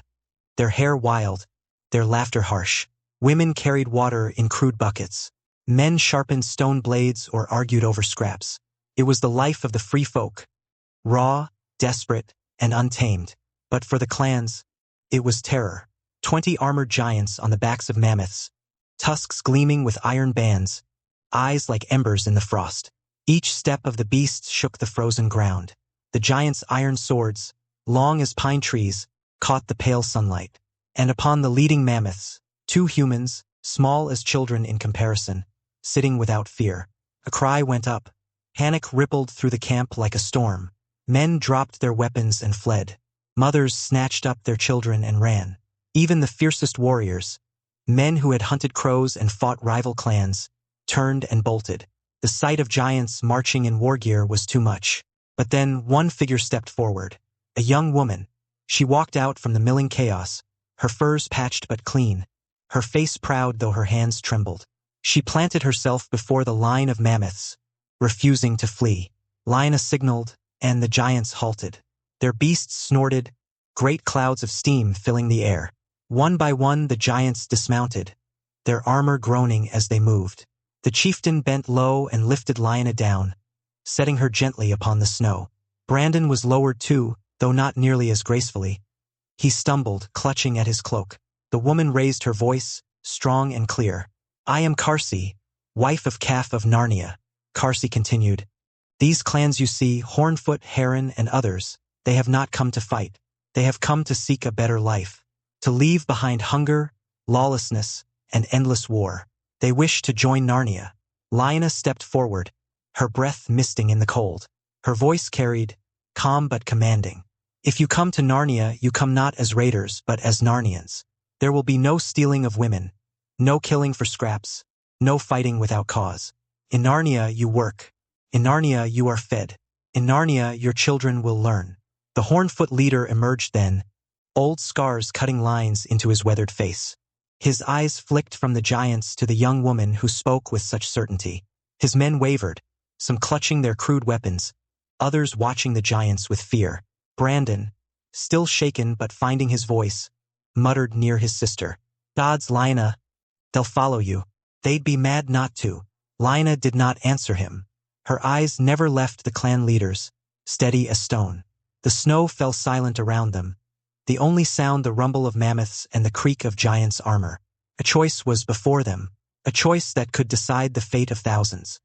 their hair wild, their laughter harsh. Women carried water in crude buckets. Men sharpened stone blades or argued over scraps. It was the life of the free folk, raw, desperate, and untamed. But for the clans, it was terror. 20 armored giants on the backs of mammoths, tusks gleaming with iron bands, eyes like embers in the frost. Each step of the beasts shook the frozen ground. The giants' iron swords, long as pine trees, caught the pale sunlight. And upon the leading mammoths, 2 humans, small as children in comparison, sitting without fear. A cry went up. Panic rippled through the camp like a storm. Men dropped their weapons and fled. Mothers snatched up their children and ran. Even the fiercest warriors, men who had hunted crows and fought rival clans, turned and bolted. The sight of giants marching in war gear was too much. But then one figure stepped forward. A young woman. She walked out from the milling chaos, her furs patched but clean, her face proud though her hands trembled. She planted herself before the line of mammoths, refusing to flee. Lyanna signaled, and the giants halted. Their beasts snorted, great clouds of steam filling the air. One by one the giants dismounted, their armor groaning as they moved. The chieftain bent low and lifted Lyanna down, setting her gently upon the snow. Brandon was lowered too, though not nearly as gracefully. He stumbled, clutching at his cloak. The woman raised her voice, strong and clear. "I am Karsi, wife of Calf of Narnia," Karsi continued. "These clans you see, Hornfoot, Heron, and others, they have not come to fight. They have come to seek a better life, to leave behind hunger, lawlessness, and endless war. They wish to join Narnia." Lyanna stepped forward, her breath misting in the cold. Her voice carried, calm but commanding. "If you come to Narnia, you come not as raiders, but as Narnians. There will be no stealing of women, no killing for scraps, no fighting without cause. In Narnia you work. In Narnia you are fed. In Narnia your children will learn." The Hornfoot leader emerged then, old scars cutting lines into his weathered face. His eyes flicked from the giants to the young woman who spoke with such certainty. His men wavered, some clutching their crude weapons, others watching the giants with fear. Brandon, still shaken but finding his voice, muttered near his sister, "Gods, Lyanna, they'll follow you. They'd be mad not to." Lyanna did not answer him. Her eyes never left the clan leaders, steady as stone. The snow fell silent around them, the only sound the rumble of mammoths and the creak of giants' armor. A choice was before them, a choice that could decide the fate of thousands.